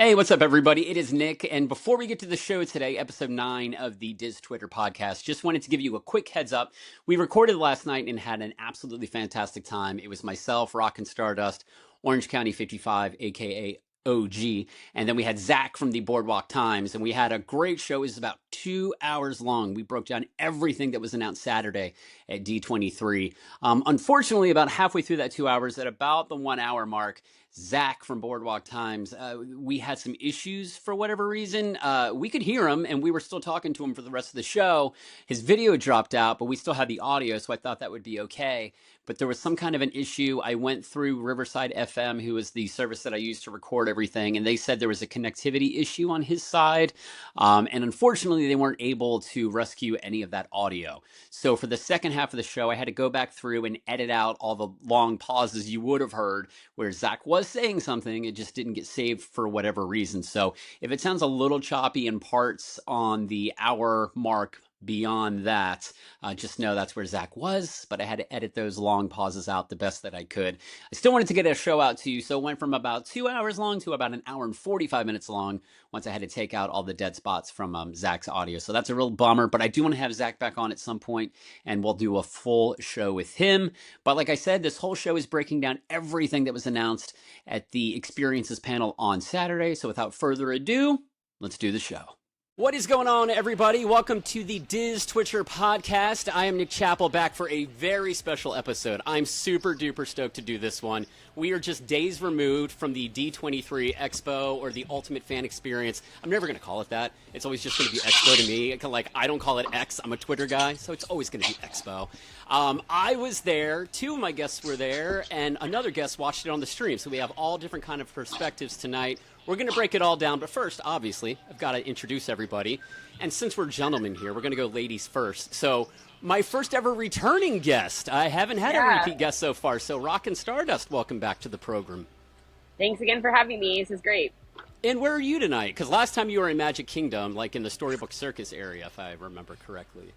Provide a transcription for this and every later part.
Hey, what's up, everybody? It is Nick, and before we get to the show today, episode 9 of the Diz Twitter podcast, just wanted to give you a quick heads up. We recorded last night and had an absolutely fantastic time. It was myself, RockNstardust, Orange County 55, aka OG, and then we had Zach from the Boardwalk Times, and we had a great show. It was about 2 hours long. We broke down everything that was announced Saturday at D23. Unfortunately, about halfway through that 2 hours, at about the 1 hour mark, Zach from Boardwalk Times, we had some issues for whatever reason. We could hear him, and we were still talking to him for the rest of the show. His video dropped out, but we still had the audio, so I thought that would be okay. But there was some kind of an issue. I went through Riverside FM, who is the service that I use to record everything, and they said there was a connectivity issue on his side. And unfortunately, they weren't able to rescue any of that audio. So for the second half of the show, I had to go back through and edit out all the long pauses you would have heard where Zach was saying something. It just didn't get saved for whatever reason. So if it sounds a little choppy in parts on the hour mark beyond that, just know that's where Zach was, but I had to edit those long pauses out the best that I could. I still wanted to get a show out to you, so it went from about 2 hours long to about an hour and 45 minutes long once I had to take out all the dead spots from Zach's audio. So that's a real bummer, but I do want to have Zach back on at some point, and we'll do a full show with him. But like I said, this whole show is breaking down everything that was announced at the Experiences panel on Saturday. So without further ado, let's do the show. What is going on, everybody? Welcome to the Diz Twitcher podcast. I am Nick Chappell, back for a very special episode. I'm super duper stoked to do this one. We are just days removed from the D23 Expo, or the Ultimate Fan Experience. I'm never going to call it that. It's always just going to be Expo to me. Like, I don't call it X. I'm a Twitter guy, so it's always going to be Expo. I was there. 2 of my guests were there, and another guest watched it on the stream. So we have all different kind of perspectives tonight. We're going to break it all down, but first, obviously, I've got to introduce everybody. And since we're gentlemen here, we're going to go ladies first. So my first ever returning guest. I haven't had a repeat guest so far. So RockNstardust, welcome back to the program. Thanks again for having me. This is great. And where are you tonight? Because last time you were in Magic Kingdom, like in the Storybook Circus area, if I remember correctly.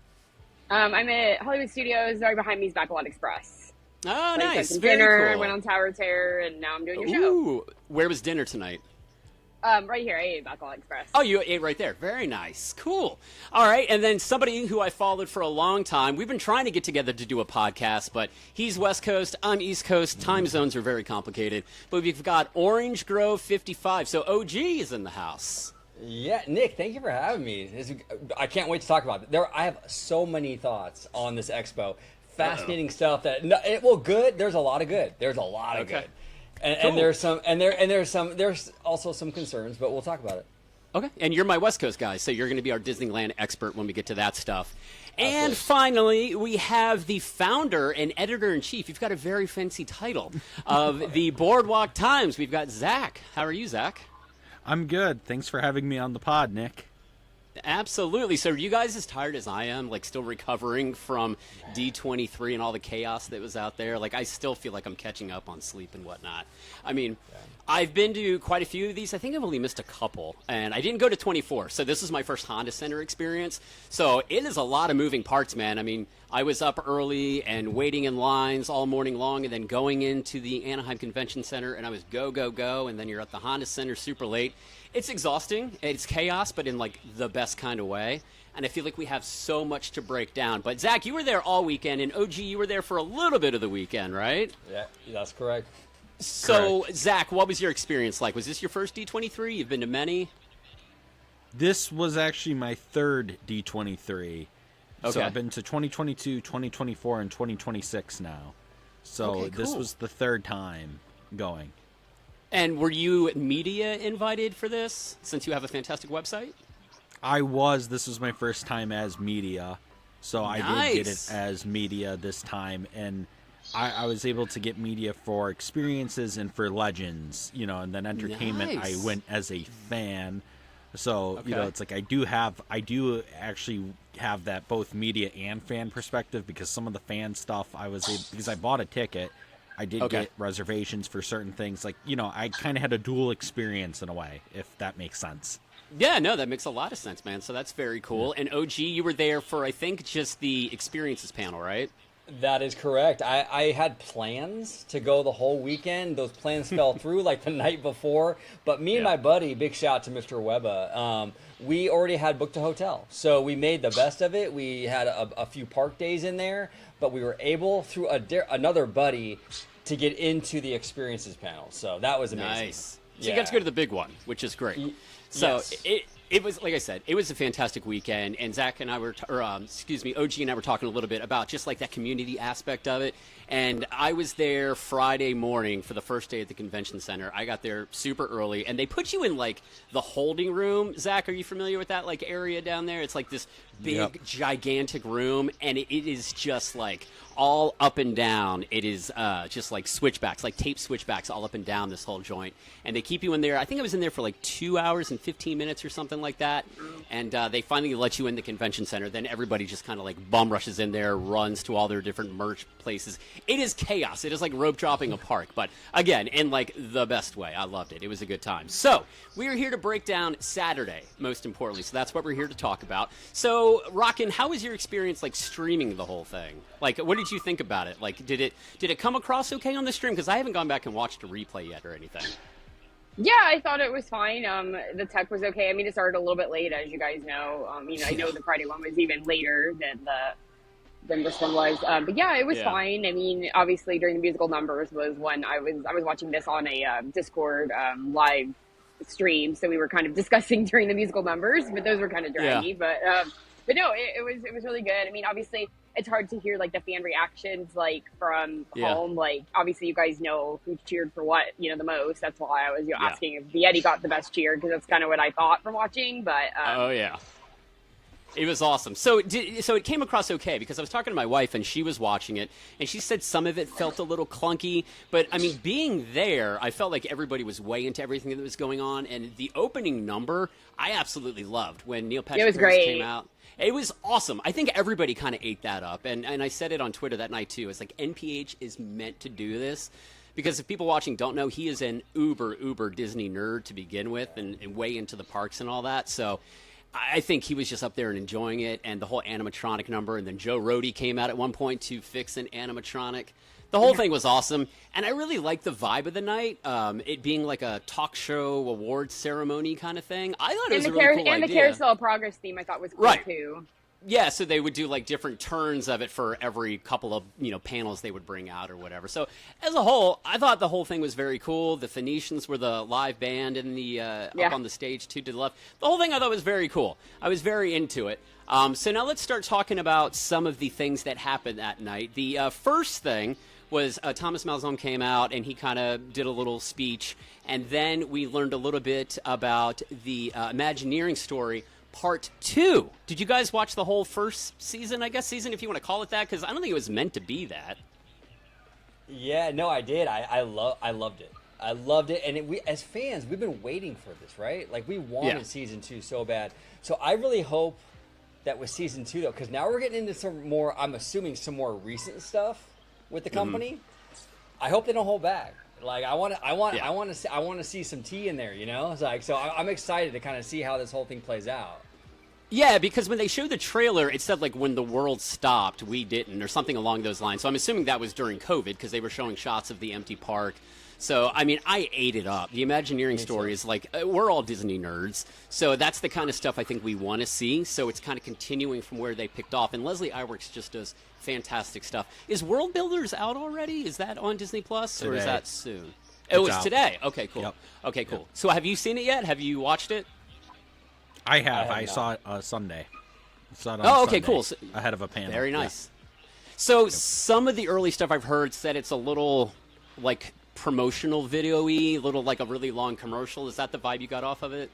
I'm at Hollywood Studios. Right behind me is Backlot Express. Oh, so nice. Some Very dinner, cool. went on Tower Terror, and now I'm doing your show. Where was dinner tonight? Right here. I ate Backlot Express. Oh, you ate right there. Very nice. Cool. All right. And then somebody who I followed for a long time. We've been trying to get together to do a podcast, but he's West Coast. I'm East Coast. Time zones are very complicated. But we've got Orange Grove 55. So OG is in the house. Yeah, Nick, thank you for having me. I can't wait to talk about it. I have so many thoughts on this expo. Fascinating stuff good. There's a lot of good. There's a lot of good. And cool. there's also some concerns, but we'll talk about it. Okay, and you're my West Coast guy, so you're going to be our Disneyland expert when we get to that stuff. Absolutely. And finally, we have the founder and editor-in-chief. You've got a very fancy title of the Boardwalk Times. We've got Zach. How are you, Zach? I'm good. Thanks for having me on the pod, Nick. Absolutely. So are you guys as tired as I am, like still recovering from D23 and all the chaos that was out there? Like, I still feel like I'm catching up on sleep and whatnot. I mean, I've been to quite a few of these. I think I've only missed a couple, and I didn't go to 24. So this is my first Honda Center experience. So it is a lot of moving parts, man. I mean, I was up early and waiting in lines all morning long, and then going into the Anaheim Convention Center, and I was go, go, go, and then you're at the Honda Center super late. It's exhausting. It's chaos, but in like the best kind of way. And I feel like we have so much to break down. But Zach, you were there all weekend, and OG, you were there for a little bit of the weekend, right? Yeah, that's correct. So, Zach, what was your experience like? Was this your first D23? You've been to many? This was actually my third D23. Okay. So I've been to 2022, 2024, and 2026 now. So This was the third time going. And were you media invited for this, since you have a fantastic website? This was my first time as media. So Nice. I did get it as media this time. And I was able to get media for experiences and for legends, and then entertainment. Nice. I went as a fan. So, Okay. it's like I do actually have that both media and fan perspective, because some of the fan stuff because I bought a ticket, I did get reservations for certain things. Like, I kind of had a dual experience in a way, if that makes sense. Yeah, no, that makes a lot of sense, man. So that's very cool. And OG, you were there for, I think, just the experiences panel, right? That is correct. I had plans to go the whole weekend. Those plans fell through like the night before. But me and my buddy, big shout out to Mr. Webba, we already had booked a hotel. So we made the best of it. We had a few park days in there, but we were able, through another buddy, to get into the experiences panel. So that was amazing. Nice. So you got to go to the big one, which is great. So it was, like I said, it was a fantastic weekend, and Zach and I were, OG and I were talking a little bit about just like that community aspect of it. And I was there Friday morning for the first day at the convention center. I got there super early, and they put you in like the holding room. Zach, are you familiar with that like area down there? It's like this big, gigantic room, and it is just like all up and down. It is just like switchbacks, like tape switchbacks all up and down this whole joint. And they keep you in there. I think I was in there for like 2 hours and 15 minutes or something like that. And they finally let you in the convention center. Then everybody just kind of like bum rushes in there, runs to all their different merch places. It is chaos. It is like rope dropping a park. But again, in like the best way. I loved it. It was a good time. So we are here to break down Saturday, most importantly. So that's what we're here to talk about. So Rockin', how was your experience like streaming the whole thing? Like, what did you think about it? Like, did it come across okay on the stream? Because I haven't gone back and watched a replay yet or anything. Yeah, I thought it was fine. The tech was okay. I mean, it started a little bit late, as you guys know. I know the Friday one was even later than this one was. But yeah, it was fine. I mean, obviously during the musical numbers was when I was watching this on a Discord live stream, so we were kind of discussing during the musical numbers, but those were kind of draggy. Yeah. But no, it was really good. I mean, obviously it's hard to hear like the fan reactions like from home. Like obviously you guys know who cheered for what, the most. That's why I was asking if the Eddie got the best cheer, because that's kind of what I thought from watching. But it was awesome. So it came across okay, because I was talking to my wife and she was watching it, and she said some of it felt a little clunky. But I mean, being there, I felt like everybody was way into everything that was going on. And the opening number, I absolutely loved when Neil Patrick Harris came out. It was awesome. I think everybody kind of ate that up. And I said it on Twitter that night, too. It's like NPH is meant to do this. Because if people watching don't know, he is an uber Disney nerd to begin with, and way into the parks and all that. So I think he was just up there and enjoying it, and the whole animatronic number. And then Joe Rohde came out at one point to fix an animatronic. The whole thing was awesome, and I really liked the vibe of the night. It being like a talk show awards ceremony kind of thing. I thought it was a really cool idea. And the Carousel of Progress theme I thought was cool too. Yeah, so they would do like different turns of it for every couple of panels they would bring out or whatever. So as a whole, I thought the whole thing was very cool. The Phoenicians were the live band in the up on the stage to the left. The whole thing I thought was very cool. I was very into it. So now let's start talking about some of the things that happened that night. The first thing was Thomas Malzone came out and he kind of did a little speech, and then we learned a little bit about the Imagineering story Part 2. Did you guys watch the whole first season, season, if you want to call it that? Because I don't think it was meant to be that. Yeah, no, I did. I loved it. I loved it. And we, as fans, we've been waiting for this, right? Like, we wanted season 2 so bad. So I really hope that with season 2, though, because now we're getting into some more, I'm assuming, some more recent stuff with the company. I hope they don't hold back. Like, I want to see some tea in there, It's like, so I'm excited to kind of see how this whole thing plays out. Yeah, because when they showed the trailer, it said, like, when the world stopped, we didn't, or something along those lines. So I'm assuming that was during COVID, because they were showing shots of the empty park. So, I mean, I ate it up. The Imagineering story is like, we're all Disney nerds. So that's the kind of stuff I think we want to see. So it's kind of continuing from where they picked off. And Leslie Iwerks just does fantastic stuff. Is World Builders out already? Is that on Disney Plus, or is that soon? It's today. Okay, cool. Yep. Okay, cool. So have you seen it yet? Have you watched it? I have. I saw it Sunday. Saw it on okay, Sunday, cool. So, ahead of a panel. Very nice. Yeah. So some of the early stuff I've heard said it's a little like promotional video-y, little like a really long commercial. Is that the vibe you got off of it?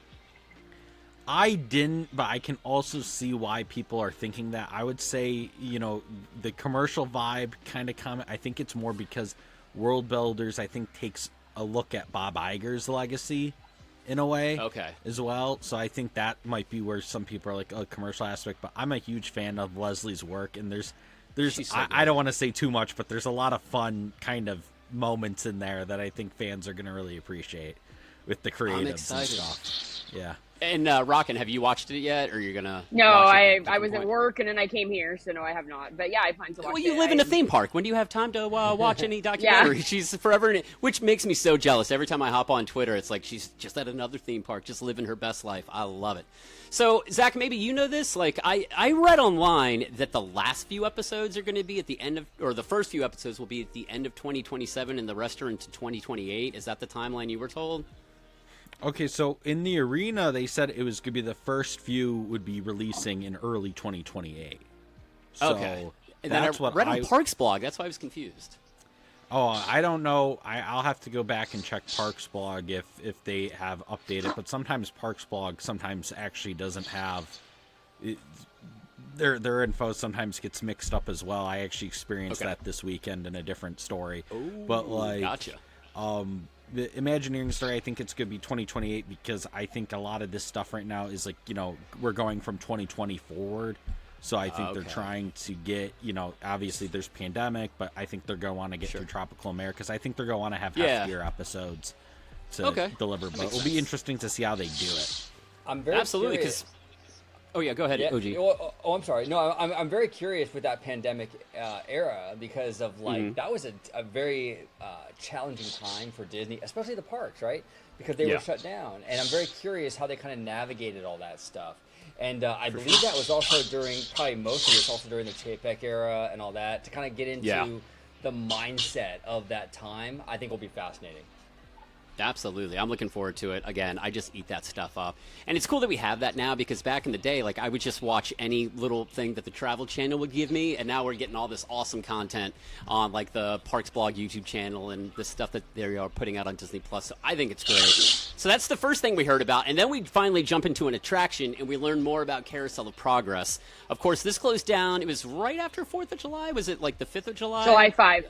I didn't, but I can also see why people are thinking that. I would say, the commercial vibe kind of comment. I think it's more because World Builders, I think, takes a look at Bob Iger's legacy in a way as well. So I think that might be where some people are like, a commercial aspect. But I'm a huge fan of Leslie's work, and there's I don't want to say too much, but there's a lot of fun kind of moments in there that I think fans are going to really appreciate with the creatives and stuff. Yeah. And Rockin', have you watched it yet, or you're gonna? No, watch it I was at work and then I came here, so no, I have not. But yeah, I plan to watch it. Well, you live in a theme park. When do you have time to watch any documentary? Yeah. She's forever in it, which makes me so jealous. Every time I hop on Twitter, it's like she's just at another theme park, just living her best life. I love it. So, Zach, maybe you know this. Like, I read online that the last few episodes are going to be at the end of, or the first few episodes will be at the end of 2027, and the rest are into 2028. Is that the timeline you were told? Okay, so in the arena, they said it was going to be the first few would be releasing in early 2028. So Okay. And then that's I what read on Parks blog. That's why I was confused. Oh, I don't know. I'll have to go back and check Parks blog if they have updated. But sometimes Parks blog sometimes actually doesn't have their info. Sometimes gets mixed up as well. I actually experienced that this weekend in a different story. Ooh, but like, gotcha. The Imagineering story, I think it's going to be 2028 because I think a lot of this stuff right now is like, we're going from 2020 forward. So I think they're trying to get, obviously there's pandemic, but I think they're going to want to get through Tropical America because I think they're going to want to have heftier episodes to deliver. But it'll be interesting to see how they do it. I'm very Absolutely, curious. Oh yeah, go ahead, OG. Oh, I'm sorry. No, I'm very curious with that pandemic era because of that was a very challenging time for Disney, especially the parks, right? Because they were shut down, and I'm very curious how they kind of navigated all that stuff. And I believe that was also probably most of it was also during the Chapek era and all that to kind of get into the mindset of that time. I think will be fascinating. Absolutely. I'm looking forward to it. Again, I just eat that stuff up. And it's cool that we have that now because back in the day, like I would just watch any little thing that the Travel Channel would give me. And now we're getting all this awesome content on like the Parks Blog YouTube channel and the stuff that they are putting out on Disney Plus. So I think it's great. So that's the first thing we heard about. And then we finally jump into an attraction and we learn more about Carousel of Progress. Of course, this closed down. It was right after 4th of July. Was it like the 5th of July? July 5.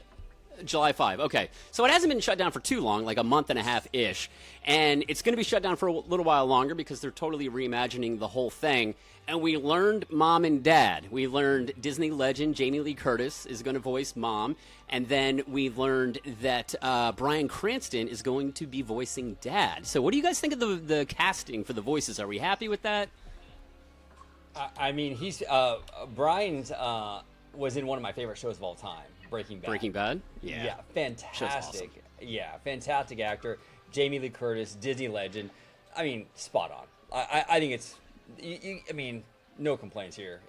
July 5. Okay. So it hasn't been shut down for too long, like a month and a half-ish. And it's going to be shut down for a little while longer because they're totally reimagining the whole thing. And we learned Mom and Dad. We learned Disney legend Jamie Lee Curtis is going to voice Mom. And then we learned that Bryan Cranston is going to be voicing Dad. So what do you guys think of the casting for the voices? Are we happy with that? I mean, Brian's was in one of my favorite shows of all time. Breaking Bad. Breaking Bad? Yeah, fantastic. Awesome. Yeah, fantastic actor. Jamie Lee Curtis, Disney legend. I mean, spot on. I think it's, I mean, no complaints here.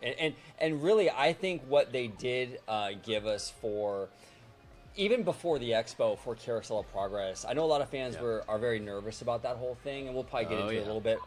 And really, I think what they did give us for, even before the expo for Carousel of Progress, I know a lot of fans are very nervous about that whole thing, and we'll probably get into it a little bit.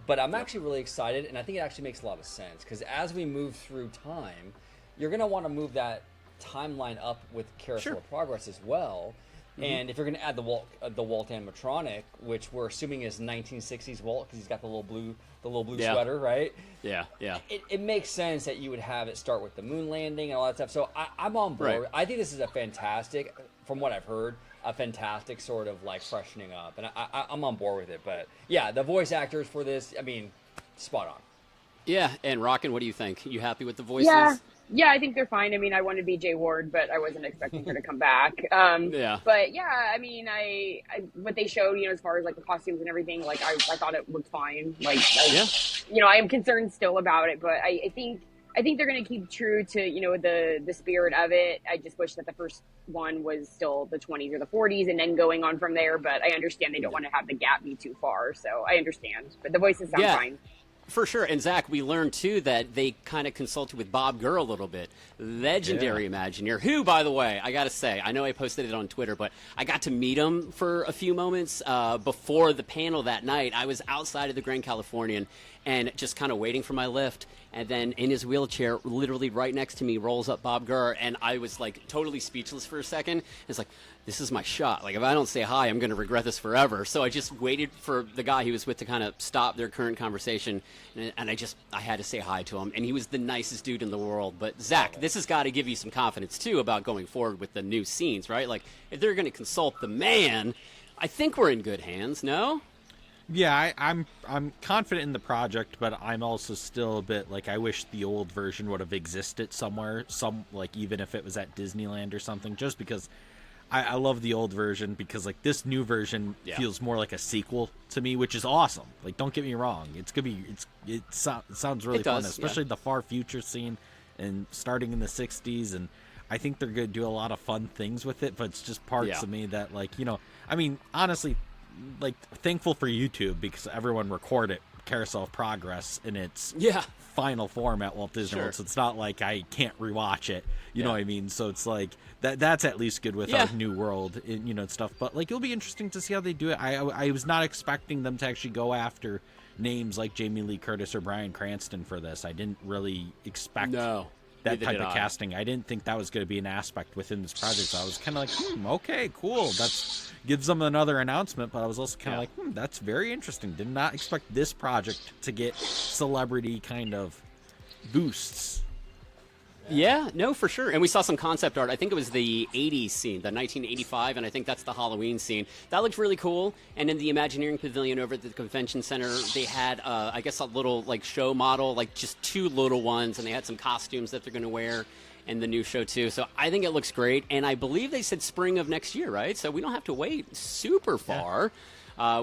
But I'm actually really excited, and I think it actually makes a lot of sense, because as we move through time, you're going to want to move that timeline up with Carousel of Progress as well. And if you're going to add the Walt animatronic, which we're assuming is 1960s Walt because he's got the little blue sweater, right? Yeah. It makes sense that you would have it start with the moon landing and all that stuff. So I'm on board. Right. I think this is a fantastic, from what I've heard, a fantastic sort of like freshening up, and I'm on board with it. But yeah, the voice actors for this, I mean, spot on. Yeah, and Rockin', what do you think? You happy with the voices? Yeah, I think they're fine. I mean, I wanted BJ Ward, but I wasn't expecting her to come back. But yeah, I mean, I what they showed, as far as like the costumes and everything, like I thought it looked fine. Like, I am concerned still about it, but I think they're going to keep true to the spirit of it. I just wish that the first one was still the 20s or the 40s, and then going on from there. But I understand they don't want to have the gap be too far, so I understand. But the voices sound fine. For sure. And Zach, we learned too that they kind of consulted with Bob Gurr a little bit, legendary Imagineer, who, by the way, I got to say, I know I posted it on Twitter, but I got to meet him for a few moments before the panel that night. I was outside of the Grand Californian and just kind of waiting for my lift. And then in his wheelchair, literally right next to me, rolls up Bob Gurr. And I was like totally speechless for a second. It's like, this is my shot. Like, if I don't say hi, I'm going to regret this forever. So I just waited for the guy he was with to kind of stop their current conversation. And I had to say hi to him. And he was the nicest dude in the world. But Zach, this has got to give you some confidence too about going forward with the new scenes, right? Like, if they're going to consult the man, I think we're in good hands, no? Yeah, I'm confident in the project, but I'm also still a bit like I wish the old version would have existed somewhere, even if it was at Disneyland or something, just because I love the old version because like this new version feels more like a sequel to me, which is awesome. Like, don't get me wrong, it's gonna be it sounds really fun, especially the far future scene and starting in the 60s, and I think they're gonna do a lot of fun things with it. But it's just parts of me that, like, you know, I mean, honestly, like, thankful for YouTube because everyone recorded Carousel of Progress in its final form at Walt Disney World, so it's not like I can't rewatch it, you know what I mean? So it's like that's at least good with our New World, you know, and stuff. But like, it'll be interesting to see how they do it. I was not expecting them to actually go after names like Jamie Lee Curtis or Bryan Cranston for this. I didn't really expect that type of casting. I didn't think that was going to be an aspect within this project. So I was kind of like, okay, cool. That's gives them another announcement. But I was also kind of like, that's very interesting. Did not expect this project to get celebrity kind of boosts. Yeah, no, for sure. And we saw some concept art. I think it was the 80s scene, the 1985, and I think that's the Halloween scene. That looked really cool. And in the Imagineering Pavilion over at the Convention Center, they had, I guess, a little, like, show model, like just two little ones, and they had some costumes that they're going to wear in the new show, too. So I think it looks great. And I believe they said spring of next year, right? So we don't have to wait super far.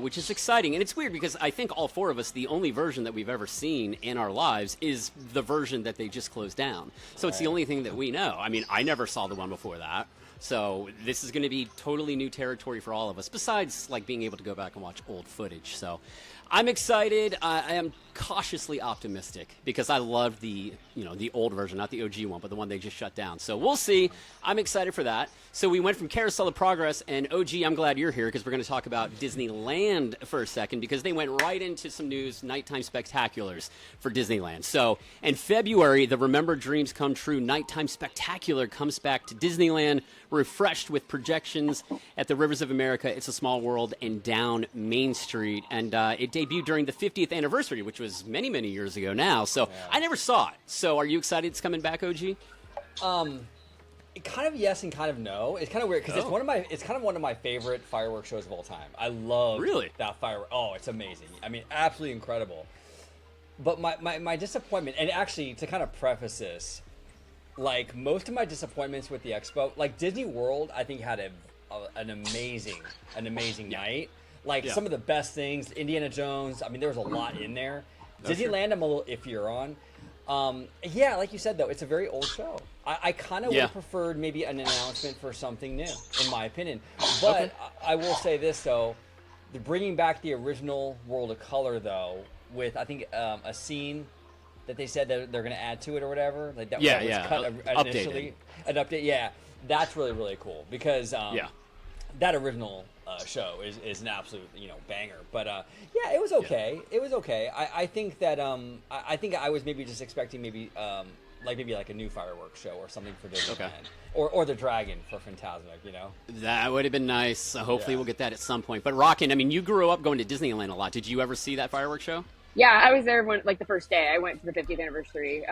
Which is exciting. And it's weird because I think all four of us, the only version that we've ever seen in our lives is the version that they just closed down. So it's the only thing that we know. I mean, I never saw the one before that. So this is going to be totally new territory for all of us, besides like being able to go back and watch old footage. So I'm excited. I am cautiously optimistic because I love the old version, not the OG one, but the one they just shut down. So we'll see. I'm excited for that. So we went from Carousel of Progress and OG. I'm glad you're here because we're going to talk about Disneyland for a second because they went right into some news, nighttime spectaculars for Disneyland. So in February, the Remember Dreams Come True Nighttime Spectacular comes back to Disneyland, refreshed with projections at the Rivers of America, It's a Small World, and down Main Street. And it debuted during the 50th anniversary, which was many, many years ago now. So I never saw it. So are you excited it's coming back, OG? Kind of yes and kind of no. It's kind of weird because it's kind of one of my favorite fireworks shows of all time. I love that firework. Oh, it's amazing. I mean, absolutely incredible. But my disappointment, and actually to kind of preface this, like most of my disappointments with the expo, like Disney World, I think had an amazing night. Like some of the best things, Indiana Jones. I mean, there was a lot in there. Disneyland, I'm a little iffier on. Like you said, though, it's a very old show. I kind of would have preferred maybe an announcement for something new, in my opinion. But I will say this, though. Bringing back the original World of Color, though, with, I think, a scene that they said that they're going to add to it or whatever. Like that was cut initially. An update, that's really, really cool. Because that original show is an absolute banger. But it was okay. It was okay. I think that I think I was maybe just expecting maybe like a new fireworks show or something for Disneyland or the Dragon for Fantasmic. That would have been nice. Hopefully we'll get that at some point. But Rockin', I mean, you grew up going to Disneyland a lot. Did you ever see that fireworks show? Yeah, I was there the first day. I went to the 50th anniversary.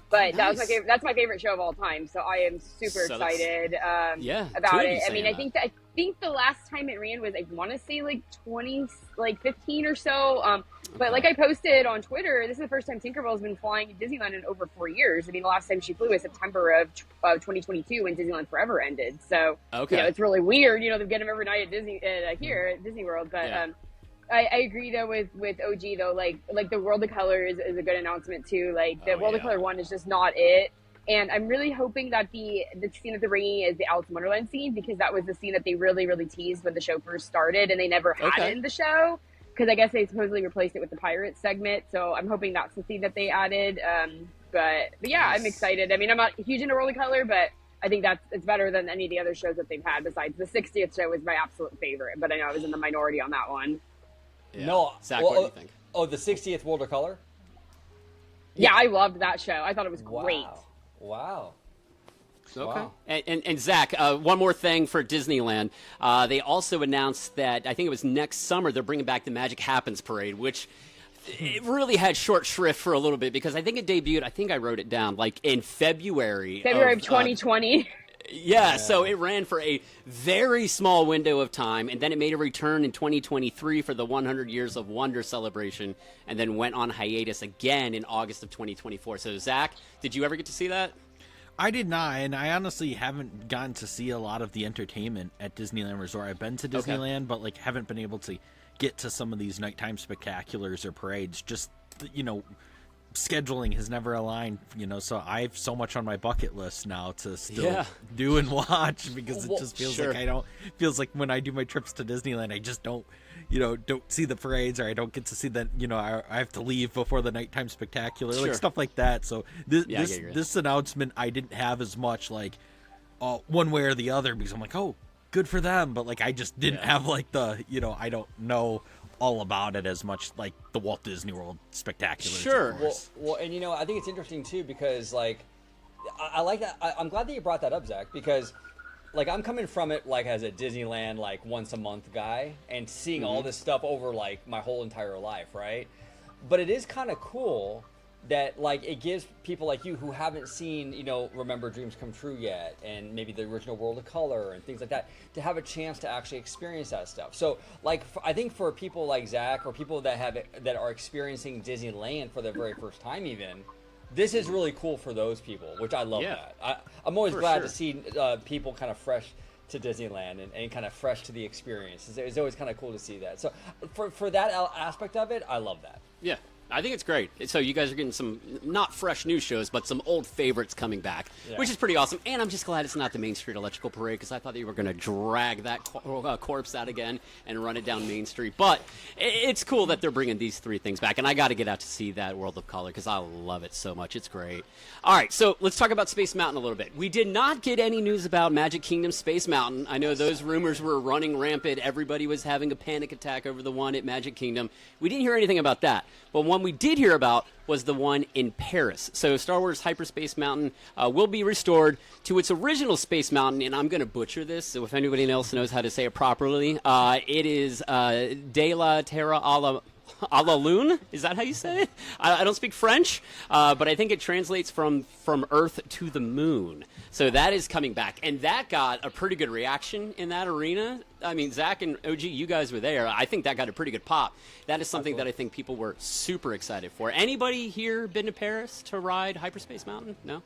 But that was my favorite. That's my favorite show of all time. So I am super excited about it. I mean, I think the last time it ran was, I want to say like 2015 or so. But like I posted on Twitter, this is the first time Tinkerbell's been flying at Disneyland in over 4 years. I mean, the last time she flew was September of 2022 when Disneyland Forever ended. So it's really weird. They get them every night at here at Disney World. But I agree though with OG though, like the World of Color is a good announcement too. Like the World of Color one is just not it. And I'm really hoping that the scene that they're bringing is the Alice in Wonderland scene, because that was the scene that they really, really teased when the show first started and they never had it in the show. Because I guess they supposedly replaced it with the Pirates segment. So I'm hoping that's the scene that they added. But yeah, I'm excited. I mean, I'm not huge into World of Color, but I think it's better than any of the other shows that they've had. Besides the 60th show was my absolute favorite, but I know I was in the minority on that one. Yeah. No, Zach, what do you think? Oh, the 60th World of Color? Yeah, I loved that show. I thought it was great. Wow. Okay. Wow. And Zach, one more thing for Disneyland. They also announced that, I think it was next summer, they're bringing back the Magic Happens Parade, which it really had short shrift for a little bit because I think it debuted, I think I wrote it down, like in February of 2020. Yeah, so it ran for a very small window of time, and then it made a return in 2023 for the 100 Years of Wonder celebration, and then went on hiatus again in August of 2024. So, Zach, did you ever get to see that? I did not, and I honestly haven't gotten to see a lot of the entertainment at Disneyland Resort. I've been to Disneyland, but like haven't been able to get to some of these nighttime spectaculars or parades. Just, you know, scheduling has never aligned, you know, so I have so much on my bucket list now to still do and watch, because it just feels like feels like when I do my trips to Disneyland, I just don't see the parades, or I don't get to see that, you know, I have to leave before the nighttime spectacular, like stuff like that. So this announcement, I didn't have as much like one way or the other, because I'm like, oh, good for them, but like I just didn't have like the, you know, I don't know all about it as much like the Walt Disney World spectacular. Sure. Well, and you know, I think it's interesting too, because like I like that. I'm glad that you brought that up, Zach, because like I'm coming from it like as a Disneyland like once a month guy, and seeing all this stuff over like my whole entire life, right? But it is kind of cool that like it gives people like you who haven't seen, you know, Remember Dreams Come True yet, and maybe the original World of Color and things like that, to have a chance to actually experience that stuff. So like I think for people like Zach, or people that are experiencing Disneyland for the very first time even, this is really cool for those people, which I love that. I'm always glad to see people kind of fresh to Disneyland and kind of fresh to the experience. It's always kind of cool to see that. So for that aspect of it, I love that. Yeah. I think it's great. So you guys are getting some not fresh new shows, but some old favorites coming back, which is pretty awesome. And I'm just glad it's not the Main Street Electrical Parade, because I thought they were going to drag that corpse out again and run it down Main Street. But it's cool that they're bringing these three things back, and I got to get out to see that World of Color, because I love it so much. It's great. All right, so let's talk about Space Mountain a little bit. We did not get any news about Magic Kingdom Space Mountain. I know those rumors were running rampant. Everybody was having a panic attack over the one at Magic Kingdom. We didn't hear anything about that. But one we did hear about was the one in Paris. So Star Wars Hyperspace Mountain will be restored to its original Space Mountain, and I'm going to butcher this, so if anybody else knows how to say it properly, it is De la Terra a la Lune? Is that how you say it? I don't speak French, but I think it translates from Earth to the Moon. So that is coming back, and that got a pretty good reaction in that arena. I mean, Zach and OG, you guys were there. I think that got a pretty good pop. That is something that I think people were super excited for. Anybody here been to Paris to ride Hyperspace Mountain? No?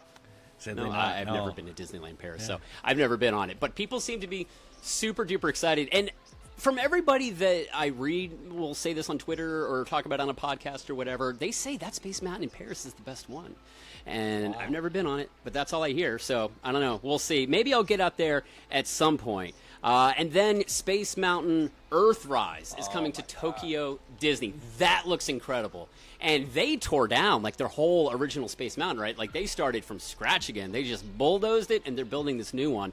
No, I've never been to Disneyland Paris, so I've never been on it. But people seem to be super duper excited. And from everybody that I read, will say this on Twitter or talk about on a podcast or whatever, they say that Space Mountain in Paris is the best one. And I've never been on it, but that's all I hear. So I don't know. We'll see. Maybe I'll get out there at some point. And then Space Mountain Earthrise is coming to Tokyo Disney. That looks incredible. And they tore down like their whole original Space Mountain, right? Like they started from scratch again. They just bulldozed it, and they're building this new one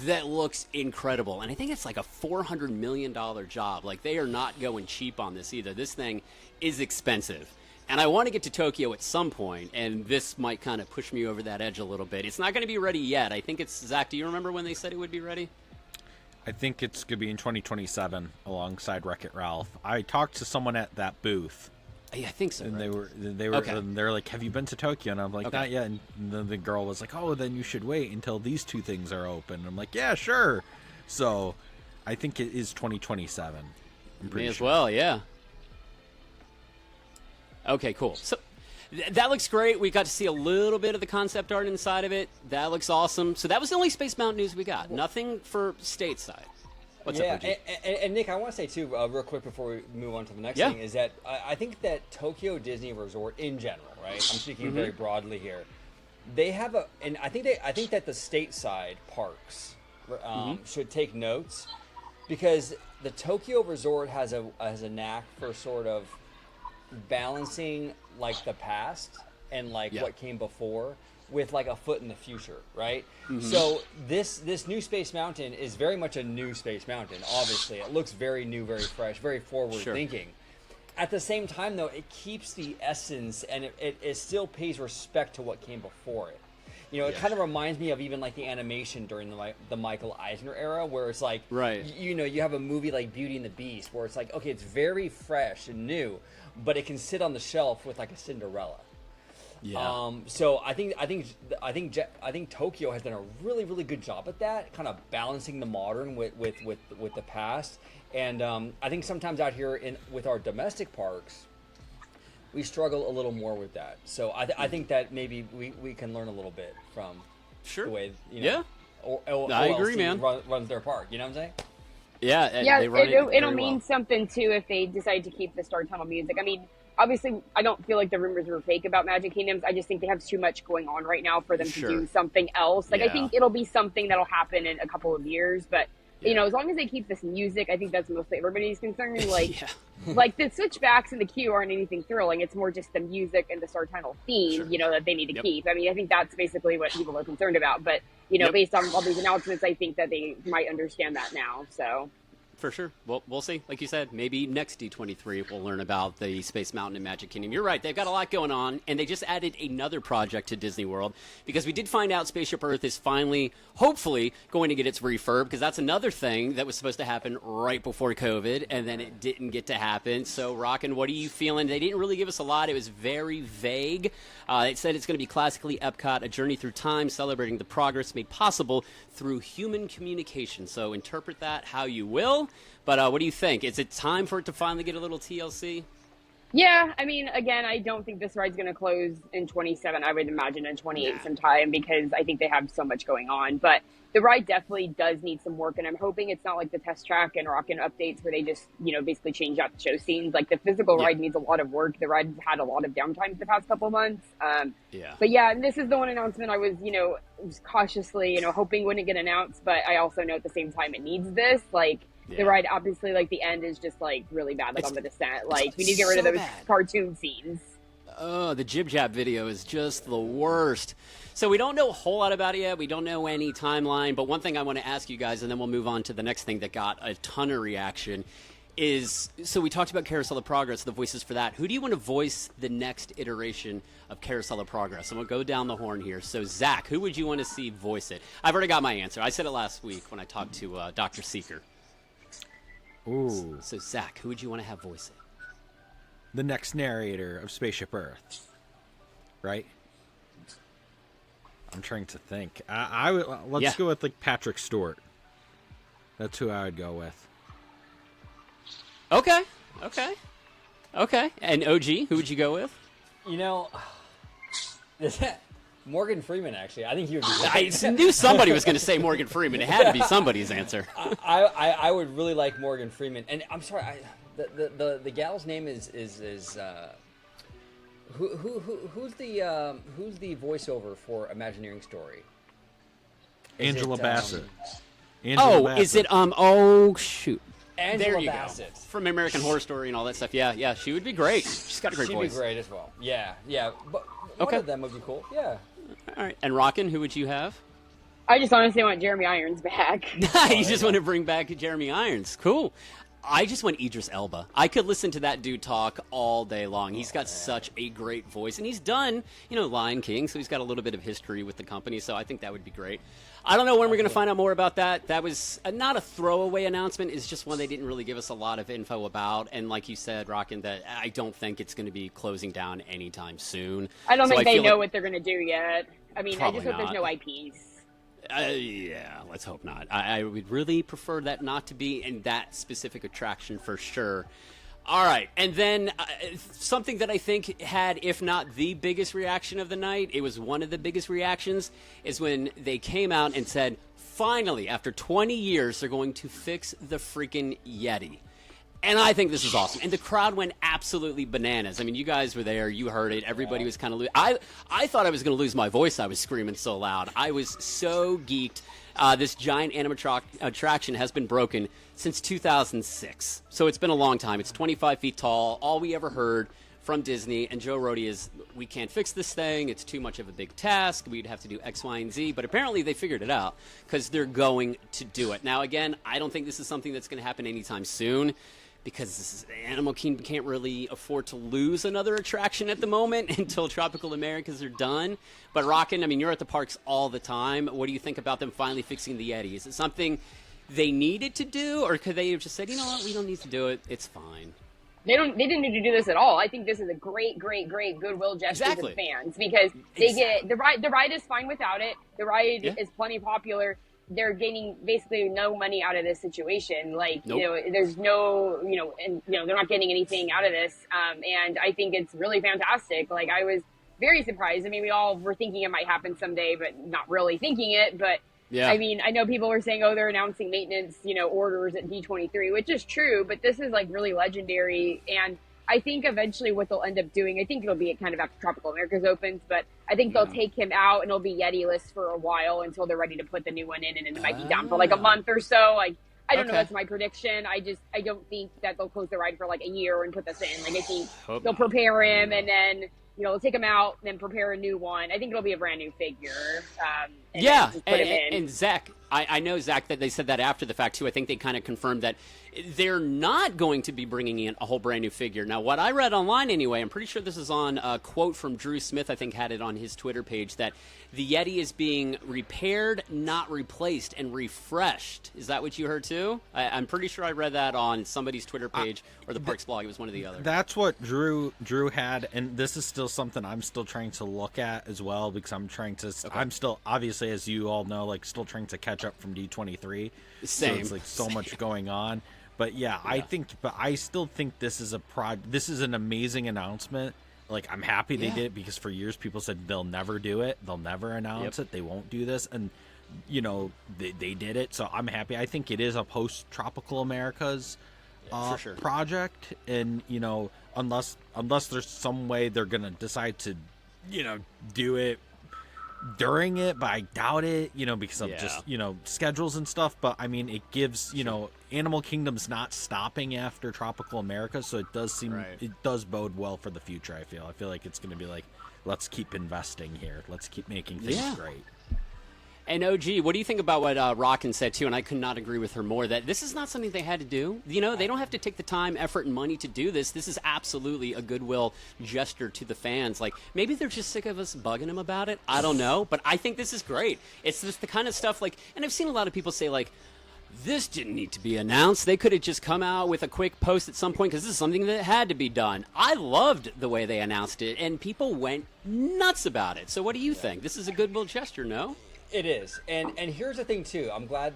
that looks incredible. And I think it's like a $400 million job. Like they are not going cheap on this either. This thing is expensive. And I want to get to Tokyo at some point, and this might kind of push me over that edge a little bit. It's not going to be ready yet. I think it's, Zach, do you remember when they said it would be ready? I think it's going to be in 2027 alongside Wreck-It Ralph. I talked to someone at that booth. Yeah, I think so. And right? they were okay. And they're like, "Have you been to Tokyo?" And I'm like, "Not yet." And then the girl was like, "Oh, then you should wait until these two things are open." I'm like, "Yeah, sure." So, I think it is 2027. May as well, yeah. Okay, cool. So that looks great. We got to see a little bit of the concept art inside of it. That looks awesome. So that was the only Space Mountain news we got. Nothing for stateside. What's up, OG? And Nick, I want to say too, real quick before we move on to the next thing, is that I think that Tokyo Disney Resort in general, right? I'm speaking very broadly here. They have and I think that the stateside parks should take notes, because the Tokyo Resort has a knack for sort of balancing like the past and like what came before with like a foot in the future, right? So this new Space Mountain is very much a new Space Mountain. Obviously, it looks very new, very fresh, very forward thinking. At the same time, though, it keeps the essence, and it still pays respect to what came before it. You know, it kind of reminds me of even like the animation during the Michael Eisner era, where it's like, you know, you have a movie like Beauty and the Beast, where it's like, okay, it's very fresh and new, but it can sit on the shelf with like a Cinderella. Yeah. So I think Tokyo has done a really, really good job at that, kind of balancing the modern with the past. And I think sometimes out here with our domestic parks, we struggle a little more with that. So I think that maybe we can learn a little bit Sure. The way, Yeah. I agree, man. Runs their park. You know what I'm saying? Yeah. Yeah, they run it'll very mean well. something too if they decide to keep the Star Tunnel music. I mean, obviously, I don't feel like the rumors were fake about Magic Kingdoms. I just think they have too much going on right now for them to do something else. Like, I think it'll be something that'll happen in a couple of years, but you know, as long as they keep this music, I think that's mostly everybody's concern. Like, like the switchbacks and the queue aren't anything thrilling. It's more just the music and the Star Tunnel theme, you know, that they need to keep. I mean, I think that's basically what people are concerned about. But, you know, based on all these announcements, I think that they might understand that now. So. For sure. Well, we'll see. Like you said, maybe next D23 we'll learn about the Space Mountain and Magic Kingdom. You're right. They've got a lot going on, and they just added another project to Disney World because we did find out Spaceship Earth is finally, hopefully, going to get its refurb because that's another thing that was supposed to happen right before COVID, and then it didn't get to happen. So, Rockin', what are you feeling? They didn't really give us a lot. It was very vague. It said it's going to be classically Epcot, a journey through time, celebrating the progress made possible through human communication. So interpret that how you will. But what do you think? Is it time for it to finally get a little TLC? Yeah, I mean, again, I don't think this ride's going to close in 27. I would imagine in 28 sometime because I think they have so much going on. But the ride definitely does need some work, and I'm hoping it's not like the test track and Rockin' updates where they just, you know, basically change out the show scenes. Like the physical ride needs a lot of work. The ride's had a lot of downtime the past couple of months. But yeah, this is the one announcement I was, you know, was cautiously, you know, hoping wouldn't get announced. But I also know at the same time it needs this. Like the ride, obviously, like the end is just like really bad, like on the descent. Like we need to get rid of those cartoon scenes. Oh, the Jib Jab video is just the worst. So we don't know a whole lot about it yet. We don't know any timeline. But one thing I want to ask you guys, and then we'll move on to the next thing that got a ton of reaction, is so we talked about Carousel of Progress, the voices for that. Who do you want to voice the next iteration of Carousel of Progress? I'm going to go down the horn here. So, Zach, who would you want to see voice it? I've already got my answer. I said it last week when I talked to Dr. Seeker. Ooh. So, Zach, who would you want to have voice it? The next narrator of Spaceship Earth, right? I'm trying to think. Let's go with like Patrick Stewart. That's who I would go with. Okay. And OG, who would you go with? You know, Morgan Freeman. Actually, I think he would be. I knew somebody was going to say Morgan Freeman. It had to be somebody's answer. I would really like Morgan Freeman, and I'm sorry. The gal's name is who's the voiceover for Imagineering Story? Angela Bassett. Is it oh shoot. Angela there you Bassett. Go. From American Horror Story and all that stuff. Yeah, she would be great. She's got a great voice. She'd be great as well. Yeah. But one of them would be cool. Yeah. All right. And Rockin', who would you have? I just honestly want Jeremy Irons back. You just want to bring back Jeremy Irons. Cool. I just want Idris Elba. I could listen to that dude talk all day long. He's got such a great voice. And he's done, Lion King, so he's got a little bit of history with the company, so I think that would be great. I don't know when we're going to find out more about that. That was not a throwaway announcement. It's just one they didn't really give us a lot of info about. And like you said, Rockin', that I don't think it's going to be closing down anytime soon. I don't think they know what they're going to do yet. I mean, I just hope there's no IPs. Yeah, let's hope not. I would really prefer that not to be in that specific attraction for sure. All right, and then something that I think had, if not the biggest reaction of the night, it was one of the biggest reactions, is when they came out and said, finally, after 20 years, they're going to fix the freaking Yeti. And I think this is awesome. And the crowd went absolutely bananas. I mean, you guys were there. You heard it. Everybody was kind of I thought I was going to lose my voice. I was screaming so loud. I was so geeked. This giant animatronic attraction has been broken since 2006. So it's been a long time. It's 25 feet tall. All we ever heard from Disney and Joe Rohde is, we can't fix this thing. It's too much of a big task. We'd have to do X, Y, and Z. But apparently they figured it out because they're going to do it. Now, again, I don't think this is something that's going to happen anytime soon, because Animal Kingdom can't really afford to lose another attraction at the moment until Tropical Americas are done. But Rockin', I mean, you're at the parks all the time. What do you think about them finally fixing the Yeti? Is it something they needed to do, or could they have just said, you know what, we don't need to do it, it's fine? They didn't need to do this at all. I think this is a great goodwill gesture to the fans, because they get the ride is fine without it. The ride is plenty popular. They're gaining basically no money out of this situation. Like, there's no, they're not getting anything out of this. And I think it's really fantastic. Like, I was very surprised. I mean, we all were thinking it might happen someday, but not really thinking it. But Yeah. I mean, I know people were saying, oh, they're announcing maintenance, orders at D23, which is true, but this is like really legendary. And I think eventually what they'll end up doing, I think it'll be kind of after Tropical Americas opens, but I think they'll take him out and it'll be Yeti-less for a while until they're ready to put the new one in, and it might be down for like a month or so. Like, I don't know. That's my prediction. I don't think that they'll close the ride for like a year and put this in. Like, I think they'll prepare him and then, they'll take him out, then prepare a new one. I think it'll be a brand new figure. And Zach, I know, Zach, that they said that after the fact, too. I think they kind of confirmed that they're not going to be bringing in a whole brand new figure. Now, what I read online anyway, I'm pretty sure this is on a quote from Drew Smith, I think had it on his Twitter page, that the Yeti is being repaired, not replaced, and refreshed. Is that what you heard, too? I'm pretty sure I read that on somebody's Twitter page or the Parks blog. It was one or the other. That's what Drew had, and this is still something I'm still trying to look at as well, because I'm trying to I'm still, obviously, as you all know, like, still trying to catch up from D23. Same. So it's like so much going on. But yeah, I still think this is this is an amazing announcement. Like, I'm happy they did it, because for years people said they'll never do it. They'll never announce it. They won't do this. And, they did it. So I'm happy. I think it is a post-Tropical Americas project. And, unless there's some way they're going to decide to, do it during it, but I doubt it, because of just, schedules and stuff. But I mean, it gives, Animal Kingdom's not stopping after Tropical America, so it does seem, it does bode well for the future. I feel like it's going to be like, let's keep investing here. Let's keep making things great. And OG, what do you think about what Rockin said, too? And I could not agree with her more, that this is not something they had to do. They don't have to take the time, effort, and money to do this. This is absolutely a goodwill gesture to the fans. Like, maybe they're just sick of us bugging them about it. I don't know. But I think this is great. It's just the kind of stuff, like, and I've seen a lot of people say, like, this didn't need to be announced. They could have just come out with a quick post at some point, because this is something that had to be done. I loved the way they announced it, and people went nuts about it. So what do you think? This is a goodwill gesture, no? It is, and here's the thing too. I'm glad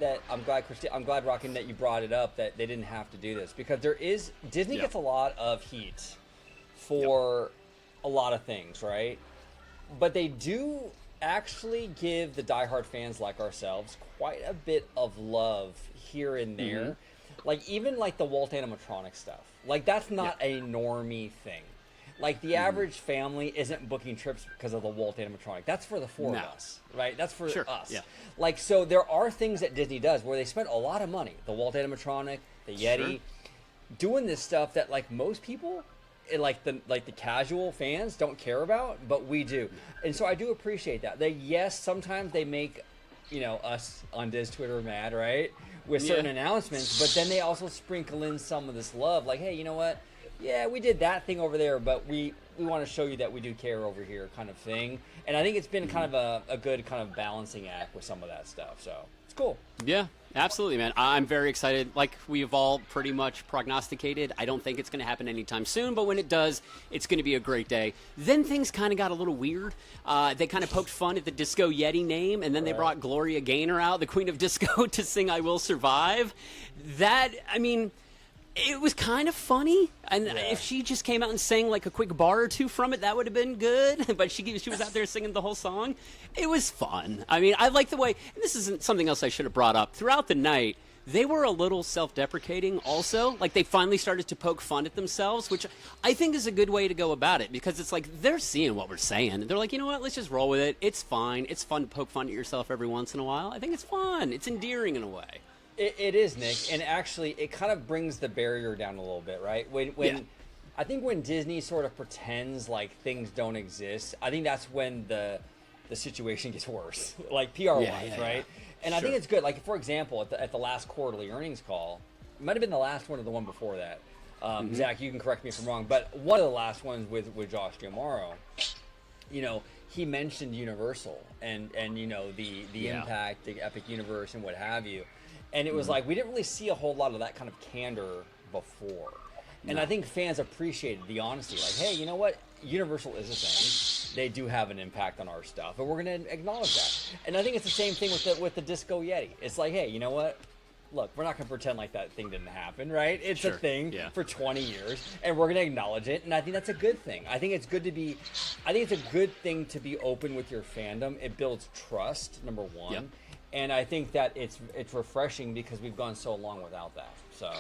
Rockin, that you brought it up, that they didn't have to do this, because Disney gets a lot of heat for a lot of things, right? But they do actually give the diehard fans like ourselves quite a bit of love here and there. Like, even like the Walt animatronic stuff. Like, that's not a normie thing. Like, the average family isn't booking trips because of the Walt animatronic. That's for the four of us, right? That's for us. Yeah. Like, so there are things that Disney does where they spend a lot of money. The Walt animatronic, the Yeti, doing this stuff that, like, most people, like the casual fans, don't care about, but we do. And so I do appreciate that. Sometimes they make, us on Diz Twitter mad, right? With certain announcements, but then they also sprinkle in some of this love. Like, hey, you know what? Yeah, we did that thing over there, but we want to show you that we do care over here, kind of thing. And I think it's been kind of a good kind of balancing act with some of that stuff. So it's cool. Yeah, absolutely, man. I'm very excited. Like we've all pretty much prognosticated, I don't think it's going to happen anytime soon, but when it does, it's going to be a great day. Then things kind of got a little weird. They kind of poked fun at the Disco Yeti name, and then they brought Gloria Gaynor out, the Queen of Disco, to sing I Will Survive. It was kind of funny, and if she just came out and sang like a quick bar or two from it, that would have been good. But she was out there singing the whole song. It was fun. I mean, I like the way, and this isn't something else I should have brought up. Throughout the night, they were a little self-deprecating also. Like, they finally started to poke fun at themselves, which I think is a good way to go about it, because it's like they're seeing what we're saying. They're like, you know what, let's just roll with it. It's fine. It's fun to poke fun at yourself every once in a while. I think it's fun. It's endearing in a way. It is, Nick, and actually it kind of brings the barrier down a little bit, right? I think when Disney sort of pretends like things don't exist, I think that's when the situation gets worse, like PR-wise, right? And I think it's good. Like, for example, at the last quarterly earnings call, it might have been the last one or the one before that. Zach, you can correct me if I'm wrong, but one of the last ones with Josh Giamaro, he mentioned Universal and the impact, the Epic Universe, and what have you. And it was like, we didn't really see a whole lot of that kind of candor before. And I think fans appreciated the honesty. Like, hey, you know what? Universal is a thing. They do have an impact on our stuff, and we're going to acknowledge that. And I think it's the same thing with the Disco Yeti. It's like, hey, you know what? look, we're not going to pretend like that thing didn't happen, right? It's a thing for 20 years, and we're going to acknowledge it, and I think that's a good thing. I think it's a good thing to be open with your fandom. It builds trust, number one. Yep. And I think that it's refreshing because we've gone so long without that. So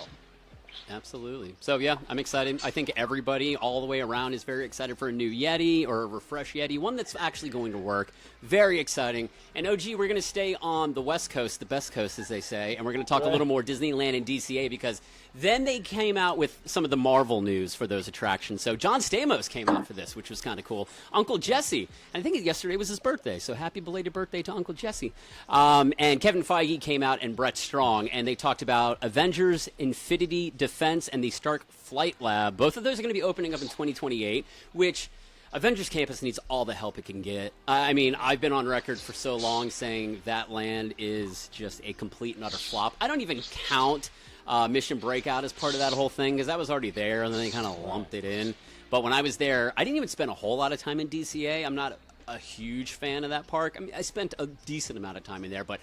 absolutely. So yeah, I'm excited. I think everybody all the way around is very excited for a new Yeti or a refresh Yeti, one that's actually going to work. Very exciting. And OG, we're going to stay on the West Coast, the best coast, as they say, and we're going to talk a little more Disneyland and DCA because then they came out with some of the Marvel news for those attractions. So John Stamos came out for this, which was kind of cool. Uncle Jesse, and I think yesterday was his birthday, so happy belated birthday to Uncle Jesse. And Kevin Feige came out and Brett Strong, and they talked about Avengers Infinity Defense and the Stark Flight Lab. Both of those are going to be opening up in 2028, which Avengers Campus needs all the help it can get. I mean, I've been on record for so long saying that land is just a complete and utter flop. I don't even count Mission Breakout as part of that whole thing because that was already there, and then they kind of lumped it in. But when I was there, I didn't even spend a whole lot of time in DCA. I'm not a huge fan of that park. I mean, I spent a decent amount of time in there, but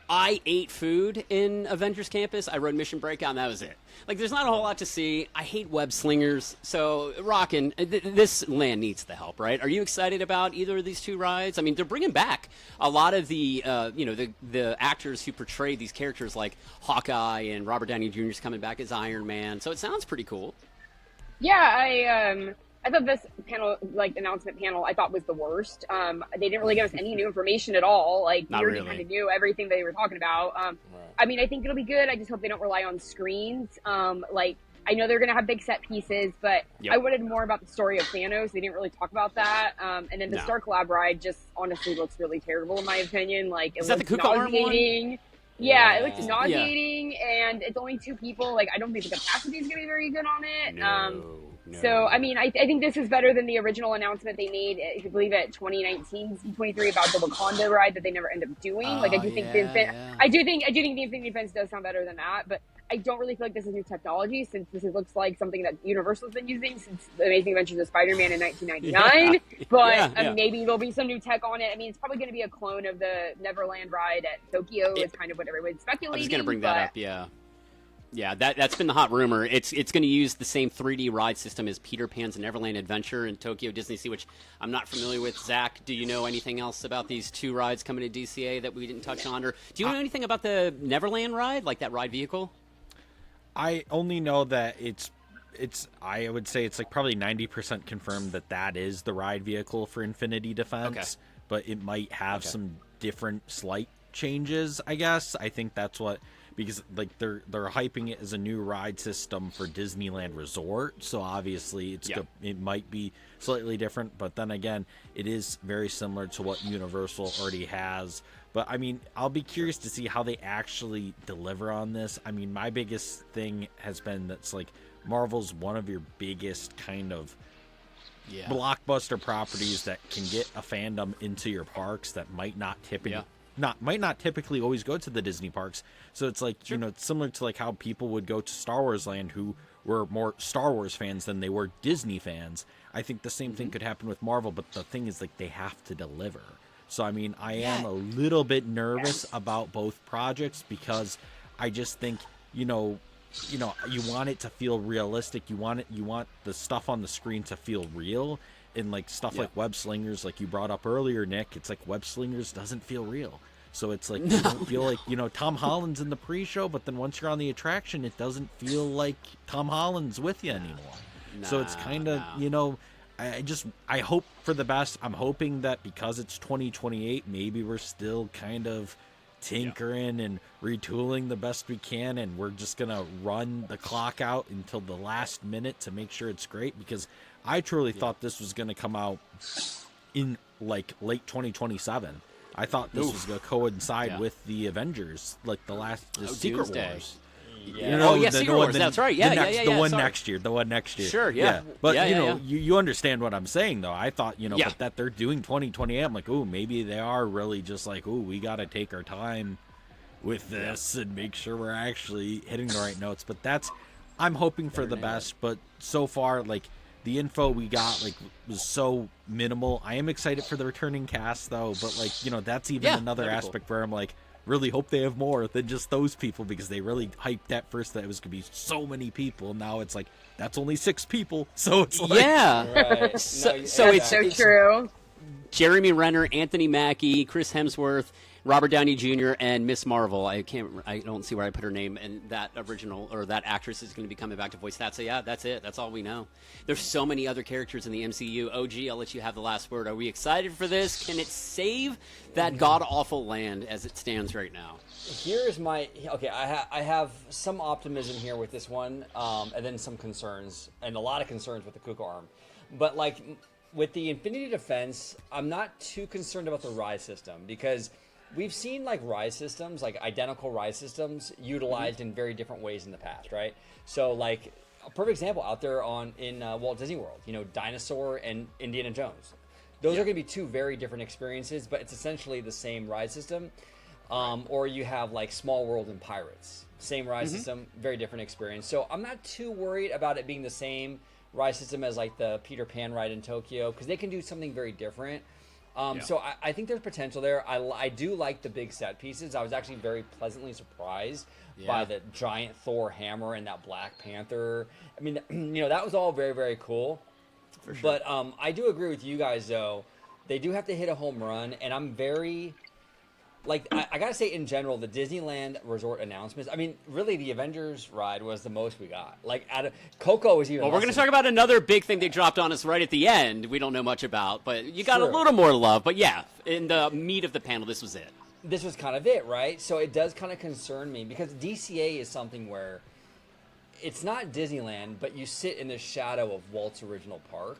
I ate food in Avengers Campus. I rode Mission Breakout, and that was it. Like, there's not a whole lot to see. I hate web slingers. So, Rockin', this land needs the help, right? Are you excited about either of these two rides? I mean, they're bringing back a lot of the, the actors who portrayed these characters, like Hawkeye and Robert Downey Jr. is coming back as Iron Man. So it sounds pretty cool. Yeah, I thought this panel, announcement panel, I thought was the worst. They didn't really give us any new information at all. Like, we already kind of knew everything they were talking about. I mean, I think it'll be good. I just hope they don't rely on screens. I know they're going to have big set pieces, but I wanted more about the story of Thanos. They didn't really talk about that. And then the Stark Lab ride just honestly looks really terrible in my opinion. Like, it looks nauseating. Yeah, it looks nauseating, and it's only 2 people. Like, I don't think the capacity is going to be very good on it. No. So, I mean, I think this is better than the original announcement they made, I believe, at 2019 D23 about the Wakanda ride that they never end up doing. I do think I do think the Infinity Defense does sound better than that, but I don't really feel like this is new technology since this looks like something that Universal's been using since The Amazing Adventures of Spider-Man in 1999. But maybe there'll be some new tech on it. I mean, it's probably going to be a clone of the Neverland ride at Tokyo. Is kind of what everyone's speculating. I was going to bring that up. Yeah, that's been the hot rumor. It's going to use the same 3D ride system as Peter Pan's Neverland Adventure and Tokyo Disney Sea, which I'm not familiar with. Zach, do you know anything else about these 2 rides coming to DCA that we didn't touch on? Or do you know anything about the Neverland ride, like that ride vehicle? I only know that it's I would say it's like probably 90% confirmed that is the ride vehicle for Infinity Defense, but it might have some different slight changes, I guess. I think that's what, because like they're hyping it as a new ride system for Disneyland Resort, so obviously it might be slightly different, but then again, it is very similar to what Universal already has. But I mean, I'll be curious to see how they actually deliver on this. I mean, my biggest thing has been that's like Marvel's one of your biggest kind of blockbuster properties that can get a fandom into your parks that might not typically always go to the Disney parks. So it's like, it's similar to like how people would go to Star Wars Land who were more Star Wars fans than they were Disney fans. I think the same thing could happen with Marvel, but the thing is, like, they have to deliver. So, I mean, I am a little bit nervous about both projects because I just think, you want it to feel realistic. You want the stuff on the screen to feel real. And like stuff like web slingers, like you brought up earlier, Nick, it's like web slingers doesn't feel real. So it's like you don't feel like Tom Holland's in the pre-show, but then once you're on the attraction, it doesn't feel like Tom Holland's with you anymore. So it's kind of I hope for the best. I'm hoping that because it's 2028, maybe we're still kind of tinkering and retooling the best we can, and we're just gonna run the clock out until the last minute to make sure it's great, because I truly thought this was going to come out in like late 2027. I thought this was going to coincide with the Avengers, like the Secret Wars. Secret Wars. That's right. The one next year. Sure. Yeah. But you understand what I'm saying, though. I thought but that they're doing 2028. I'm like, maybe they are really just like, we got to take our time with this and make sure we're actually hitting the right notes. But I'm hoping for the best. But so far, like, the info we got was so minimal. I am excited for the returning cast, though, but that's even another aspect where I'm like, really hope they have more than just those people, because they really hyped that first that it was going to be so many people. Now it's like, that's only 6 people. So it's like... Yeah. Right. So That's so true. Jeremy Renner, Anthony Mackie, Chris Hemsworth, Robert Downey Jr., and Miss Marvel. I don't see where I put her name, and that original or that actress is going to be coming back to voice that. So yeah, that's it. That's all we know. There's so many other characters in the MCU. OG, I'll let you have the last word. Are we excited for this? Can it save that god awful land as it stands right now? Here's my I have some optimism here with this one, and then some concerns, and a lot of concerns with the Kuka arm. But like with the Infinity Defense, I'm not too concerned about the Rise system, because we've seen like Rise systems, like identical Rise systems, utilized in very different ways in the past, right? So like a perfect example out there in Walt Disney World, Dinosaur and Indiana Jones. Those are going to be 2 very different experiences, but it's essentially the same Rise system. Or you have like Small World and Pirates, same Rise system, very different experience. So I'm not too worried about it being the same Rise system as like the Peter Pan ride in Tokyo, because they can do something very different. So I think there's potential there. I do like the big set pieces. I was actually very pleasantly surprised by the giant Thor hammer and that Black Panther. I mean, that was all very, very cool. For sure. But I do agree with you guys, though. They do have to hit a home run, and I'm very... Like, I gotta say, in general, the Disneyland resort announcements, I mean, really, the Avengers ride was the most we got. Like, Coco was even... Well, we're going to talk about another big thing they dropped on us right at the end we don't know much about, but you got a little more love. But yeah, in the meat of the panel, this was it. This was kind of it, right? So it does kind of concern me, because DCA is something where it's not Disneyland, but you sit in the shadow of Walt's original park.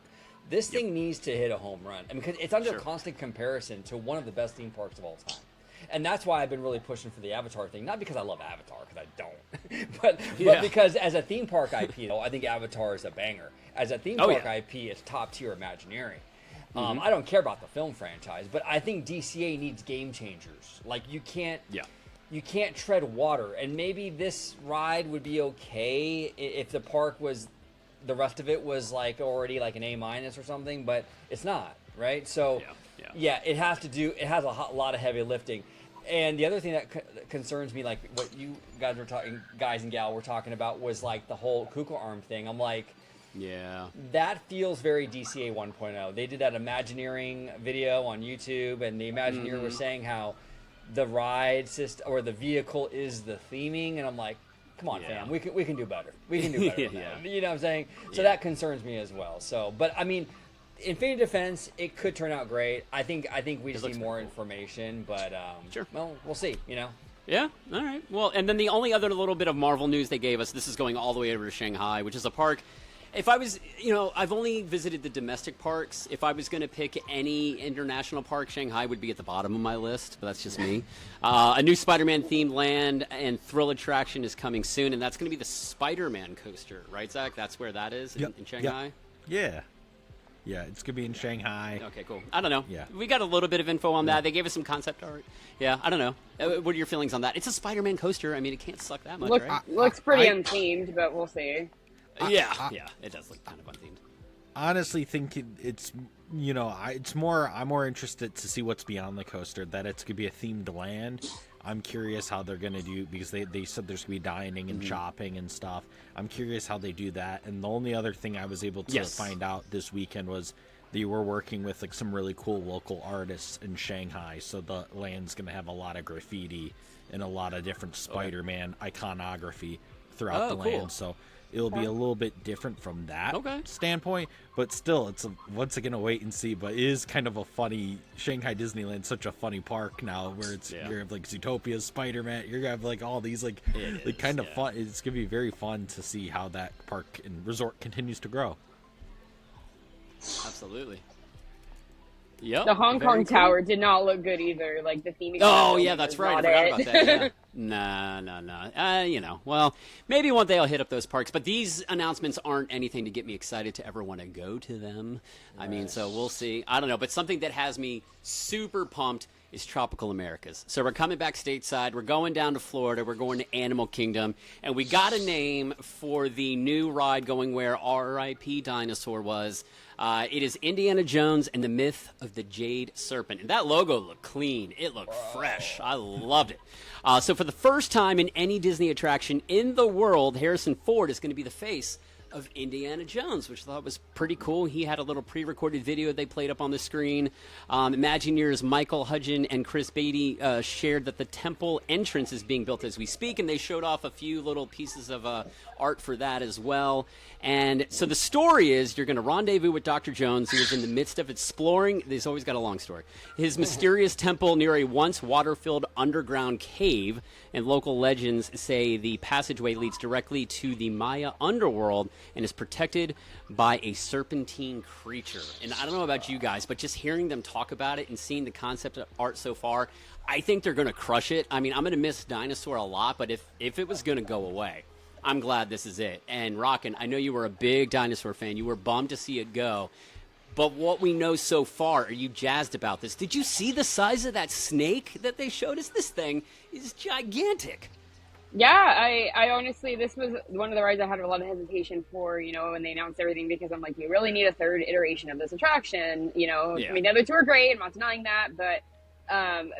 This thing needs to hit a home run. I mean, because it's under constant comparison to one of the best theme parks of all time. And that's why I've been really pushing for the Avatar thing. Not because I love Avatar, because I don't. but because as a theme park IP, I think Avatar is a banger. As a theme park IP, it's top-tier Imagineering. I don't care about the film franchise, but I think DCA needs game changers. Like, you can't tread water. And maybe this ride would be okay if the park was... The rest of it was like already like an A- or something, but it's not, right? So, it has a lot of heavy lifting. And the other thing that concerns me, like what you guys and gal were talking about, was like the whole Kuka arm thing. I'm like, that feels very DCA 1.0. They did that Imagineering video on YouTube, and the Imagineer was saying how the ride system or the vehicle is the theming, and I'm like, come on, fam, we can do better. We can do better. You know what I'm saying? So that concerns me as well. So, but I mean, Infinity Defense, it could turn out great. I think we just need more information, but well, we'll see. Yeah, all right. Well, and then the only other little bit of Marvel news they gave us, this is going all the way over to Shanghai, which is a park. If I was, I've only visited the domestic parks. If I was going to pick any international park, Shanghai would be at the bottom of my list, but that's just me. A new Spider-Man themed land and thrill attraction is coming soon, and that's going to be the Spider-Man coaster, right, Zach? That's where that is in Shanghai? Yep. Yeah, it's going to be in Shanghai. Okay, cool. I don't know. Yeah. We got a little bit of info on that. They gave us some concept art. Yeah, I don't know. What are your feelings on that? It's a Spider-Man coaster. I mean, it can't suck that much, right? Looks pretty unthemed, but we'll see. Yeah, it does look kind of unthemed. Honestly, think it's I'm more interested to see what's beyond the coaster. That it's gonna be a themed land. I'm curious how they're gonna do, because they said there's gonna be dining and shopping and stuff. I'm curious how they do that. And the only other thing I was able to find out this weekend was they were working with like some really cool local artists in Shanghai. So the land's gonna have a lot of graffiti and a lot of different Spider-Man iconography throughout the land. So it'll be a little bit different from that standpoint, but still, it's once again a wait and see. But it is kind of a funny Shanghai Disneyland, such a funny park now, where it's you're like Zootopia, Spider-Man. You're gonna have like all these like kind of fun. It's gonna be very fun to see how that park and resort continues to grow. Absolutely. Yep. The Hong Kong Tower did not look good either. Like the theming. Oh yeah, that's right. I forgot about that. Yeah. No. Well, maybe one day I'll hit up those parks. But these announcements aren't anything to get me excited to ever want to go to them. I mean, so we'll see. I don't know. But something that has me super pumped is Tropical Americas. So we're coming back stateside. We're going down to Florida. We're going to Animal Kingdom. And we got a name for the new ride going where R.I.P. Dinosaur was. It is Indiana Jones and the Myth of the Jade Serpent. And that logo looked clean. It looked fresh. I loved it. So for the first time in any Disney attraction in the world, Harrison Ford is going to be the face of Indiana Jones, which I thought was pretty cool. He had a little pre-recorded video they played up on the screen. Imagineers Michael Hudgen and Chris Beatty shared that the temple entrance is being built as we speak, and they showed off a few little pieces of art for that as well. And so the story is you're going to rendezvous with Dr. Jones, who is in the midst of exploring, he's always got a long story, his mysterious temple near a once water-filled underground cave, and local legends say the passageway leads directly to the Maya underworld and is protected by a serpentine creature. And I don't know about you guys, but just hearing them talk about it and seeing the concept art so far, I think they're going to crush it. I mean, I'm going to miss Dinosaur a lot, but if it was going to go away, I'm glad this is it. And Rockin', I know you were a big Dinosaur fan. You were bummed to see it go. But what we know so far, are you jazzed about this? Did you see the size of that snake that they showed us? This thing is gigantic. Yeah, I honestly, this was one of the rides I had a lot of hesitation for, you know, when they announced everything, because I'm like, we really need a third iteration of this attraction, you know. Yeah. I mean, the other two are great, I'm not denying that, but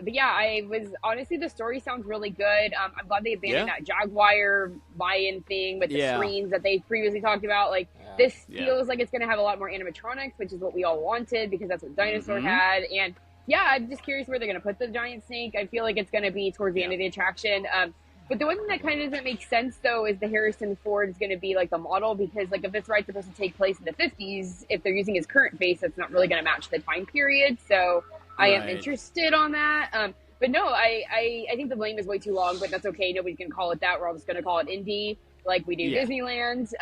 yeah, I was, honestly, the story sounds really good. I'm glad they abandoned that Jaguar Mayan thing with the screens that they previously talked about. Like, this feels like it's going to have a lot more animatronics, which is what we all wanted, because that's what Dinosaur had. And yeah, I'm just curious where they're going to put the giant snake. I feel like it's going to be towards the end of the attraction. But the one thing that kind of doesn't make sense, though, is the Harrison Ford is going to be, like, the model, because, like, if this ride's supposed to take place in the 50s, if they're using his current face, it's not really going to match the time period. So I am interested on that. But no, I think the blame is way too long, but that's okay. Nobody's going to call it that. We're all just going to call it Indy, like we do Disneyland.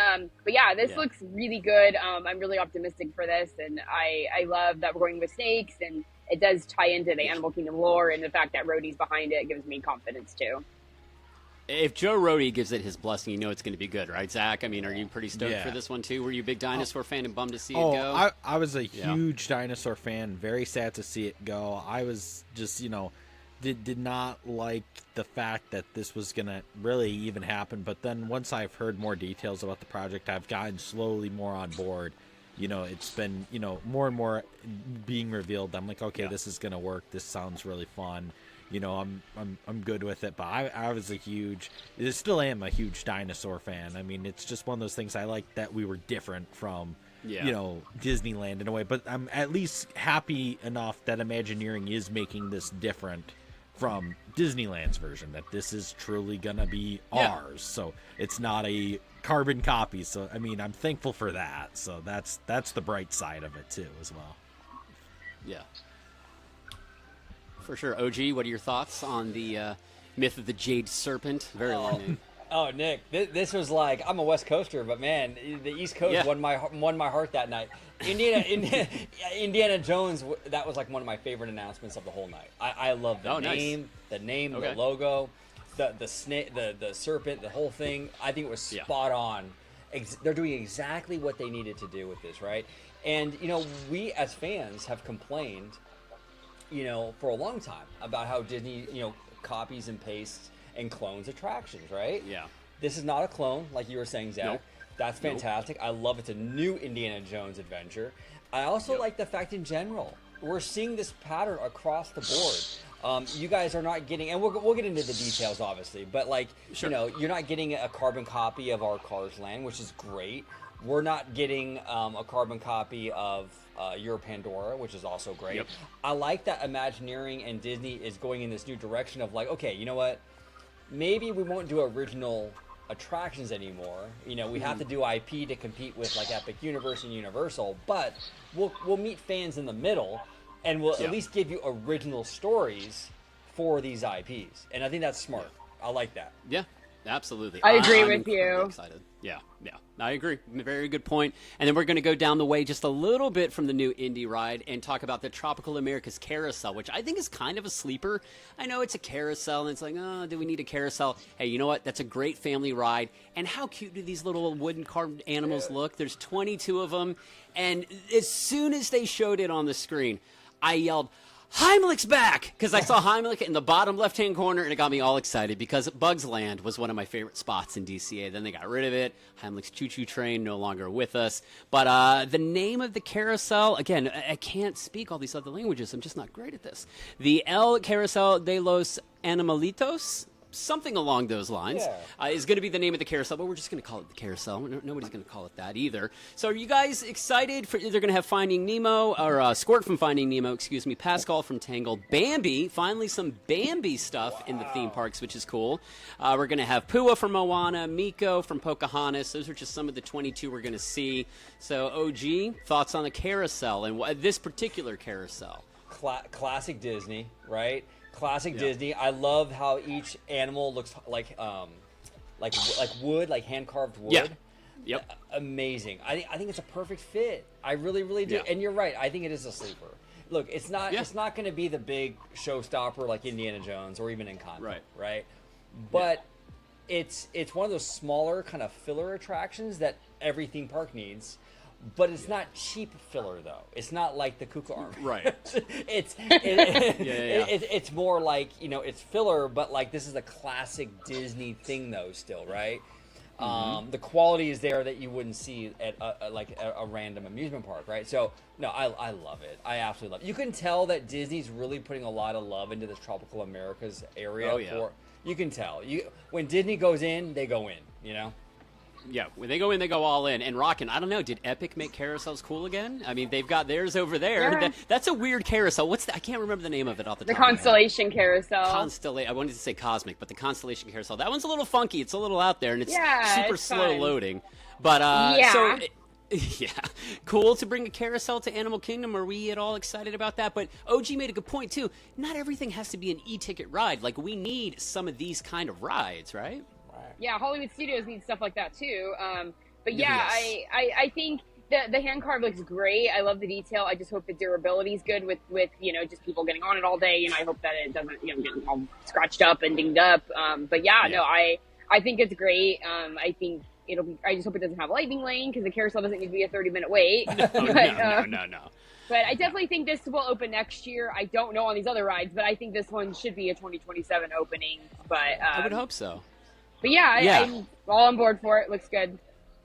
But yeah, this looks really good. I'm really optimistic for this, and I love that we're going with snakes, and it does tie into the Animal Kingdom lore, and the fact that Rhodey's behind it gives me confidence, too. If Joe Rhodey gives it his blessing, you know it's going to be good, right, Zach? I mean, are you pretty stoked for this one, too? Were you a big Dinosaur fan and bummed to see it go? I was a huge Dinosaur fan. Very sad to see it go. I was just, you know, did not like the fact that this was going to really even happen. But then once I've heard more details about the project, I've gotten slowly more on board. You know, it's been, you know, more and more being revealed. I'm like, okay, this is going to work. This sounds really fun. You know, I'm good with it, but I still am a huge Dinosaur fan. I mean, it's just one of those things I like, that we were different from, you know, Disneyland in a way. But I'm at least happy enough that Imagineering is making this different from Disneyland's version, that this is truly gonna be ours. So it's not a carbon copy. So I mean, I'm thankful for that. So that's the bright side of it too, as well. Yeah. For sure. OG, what are your thoughts on the Myth of the Jade Serpent? Very long name. Oh, Nick, this was like, I'm a West Coaster, but man, the East Coast won my heart that night. Indiana Jones, that was like one of my favorite announcements of the whole night. I love the name, the logo, the snake, the serpent, the whole thing. I think it was spot on. They're doing exactly what they needed to do with this, right? And, you know, we as fans have complained, you know, for a long time about how Disney, you know, copies and pastes and clones attractions, right? Yeah. This is not a clone, like you were saying, Zach. Nope. That's fantastic. Nope. I love it's a new Indiana Jones adventure. I also like the fact in general, we're seeing this pattern across the board. You guys are not getting, and we'll get into the details, obviously, but like, you know, you're not getting a carbon copy of our Cars Land, which is great. We're not getting a carbon copy of Your Pandora, which is also great. Yep. I like that Imagineering and Disney is going in this new direction of like, okay, you know what? Maybe we won't do original attractions anymore. You know, we have to do IP to compete with like Epic Universe and Universal, but we'll meet fans in the middle, and we'll at least give you original stories for these IPs. And I think that's smart. I like that. Yeah. Absolutely. I agree I'm with you. Excited. Yeah, I agree. Very good point. And then we're going to go down the way just a little bit from the new Indy ride and talk about the Tropical America's Carousel, which I think is kind of a sleeper. I know it's a carousel, and it's like, oh, do we need a carousel? Hey, you know what? That's a great family ride. And how cute do these little wooden carved animals look? There's 22 of them. And as soon as they showed it on the screen, I yelled, Heimlich's back! Because I saw Heimlich in the bottom left-hand corner, and it got me all excited because Bugs Land was one of my favorite spots in DCA. Then they got rid of it. Heimlich's choo-choo train no longer with us. But the name of the carousel, again, I can't speak all these other languages. I'm just not great at this. The El Carousel de los Animalitos, something along those lines, is going to be the name of the carousel, but we're just going to call it the carousel. Nobody's going to call it that either. So are you guys excited? They're going to have Finding Nemo, or Squirt from Finding Nemo, excuse me, Pascal from Tangled, Bambi, finally some Bambi stuff in the theme parks, which is cool. We're going to have Pua from Moana, Miko from Pocahontas. Those are just some of the 22 we're going to see. So, OG, thoughts on the carousel and this particular carousel? Classic Disney, right? Classic Disney. I love how each animal looks like wood, like hand carved wood. Yeah. Yep. Amazing. I think it's a perfect fit. I really do. And you're right. I think it is a sleeper. Look, it's not going to be the big showstopper like Indiana Jones or even Encanto, right? But it's one of those smaller kind of filler attractions that every theme park needs. But it's not cheap filler, though. It's not like the Kuka Army. Right. It's more like, it's filler, but like this is a classic Disney thing, though, still, right? Mm-hmm. The quality is there that you wouldn't see at a random amusement park, right? So, no, I love it. I absolutely love it. You can tell that Disney's really putting a lot of love into this tropical Americas area. Oh, yeah. You can tell. When Disney goes in, they go in, Yeah, when they go in, they go all in. And Rockin', I don't know, did Epic make carousels cool again? I mean, they've got theirs over there. Yeah. That's a weird carousel. What's that? I can't remember the name of it off the top The Constellation of my head. Carousel. I wanted to say Cosmic, but the Constellation Carousel. That one's a little funky. It's a little out there, and it's super slow fun. loading. But, cool to bring a carousel to Animal Kingdom. Are we at all excited about that? But OG made a good point, too. Not everything has to be an e-ticket ride. Like, we need some of these kind of rides, right? Yeah, Hollywood Studios needs stuff like that, too. But yeah, yes. I think the hand carve looks great. I love the detail. I just hope the durability is good with just people getting on it all day. I hope that it doesn't get all scratched up and dinged up. But no, I think it's great. I think it'll be. I just hope it doesn't have lightning lane because the carousel doesn't need to be a 30-minute wait. No. But I definitely think this will open next year. I don't know on these other rides, but I think this one should be a 2027 opening. But I would hope so. But I'm all on board for it. Looks good.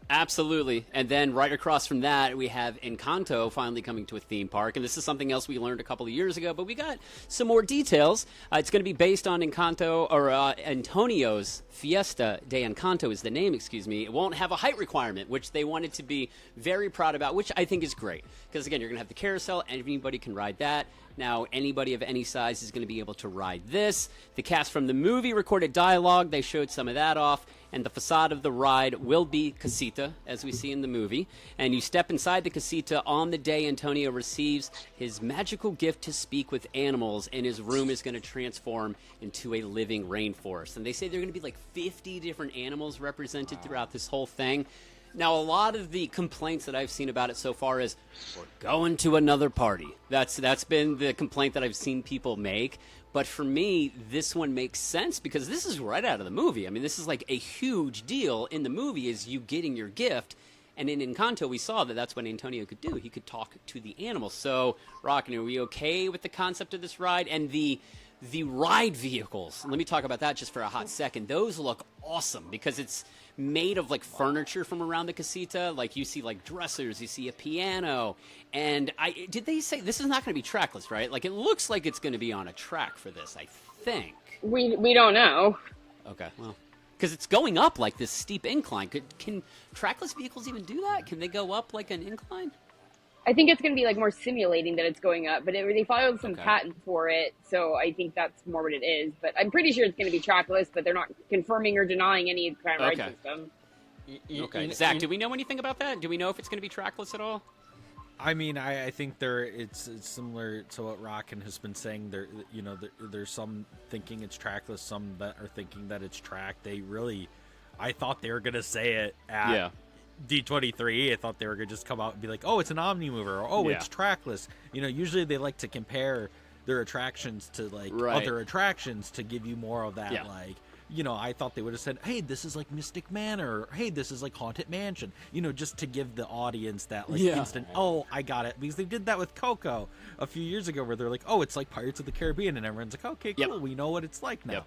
Absolutely. And then right across from that, we have Encanto finally coming to a theme park. And this is something else we learned a couple of years ago, but we got some more details. It's going to be based on Encanto, or Antonio's Fiesta de Encanto is the name, excuse me. It won't have a height requirement, which they wanted to be very proud about, which I think is great. Because, again, you're going to have the carousel, and anybody can ride that. Now, anybody of any size is going to be able to ride this. The cast from the movie recorded dialogue. They showed some of that off. And the facade of the ride will be casita, as we see in the movie. And you step inside the casita on the day Antonio receives his magical gift to speak with animals, and his room is going to transform into a living rainforest. And they say there are going to be like 50 different animals represented throughout this whole thing. Now, a lot of the complaints that I've seen about it so far is, we're going to another party. That's been the complaint that I've seen people make. But for me, this one makes sense because this is right out of the movie. I mean, this is like a huge deal in the movie is you getting your gift. And in Encanto, we saw that that's what Antonio could do. He could talk to the animals. So, Rockin', are we okay with the concept of this ride? And the ride vehicles, let me talk about that just for a hot second. Those look awesome because it's made of like furniture from around the casita. Like you see like dressers, you see a piano. And did they say this is not going to be trackless, right? Like it looks like it's going to be on a track for this, I think. We don't know. Okay, well, because it's going up like this steep incline. Can trackless vehicles even do that? Can they go up like an incline? I think it's going to be like more simulating that it's going up, but they filed some patent for it, so I think that's more what it is. But I'm pretty sure it's going to be trackless, but they're not confirming or denying any kind of ride system. Okay, Zach, do we know anything about that? Do we know if it's going to be trackless at all? I mean, I think it's similar to what Rockin' has been saying. There's some thinking it's trackless, some that are thinking that it's tracked. I thought they were going to say it at D23. I thought they were going to just come out and be like, oh, it's an Omnimover, or it's trackless. Usually they like to compare their attractions to like other attractions to give you more of that like I thought they would have said, hey, this is like Mystic Manor, or hey, this is like Haunted Mansion, just to give the audience that like instant, oh, I got it. Because they did that with Coco a few years ago where they're like, oh, it's like Pirates of the Caribbean, and everyone's like, okay, cool, we know what it's like now.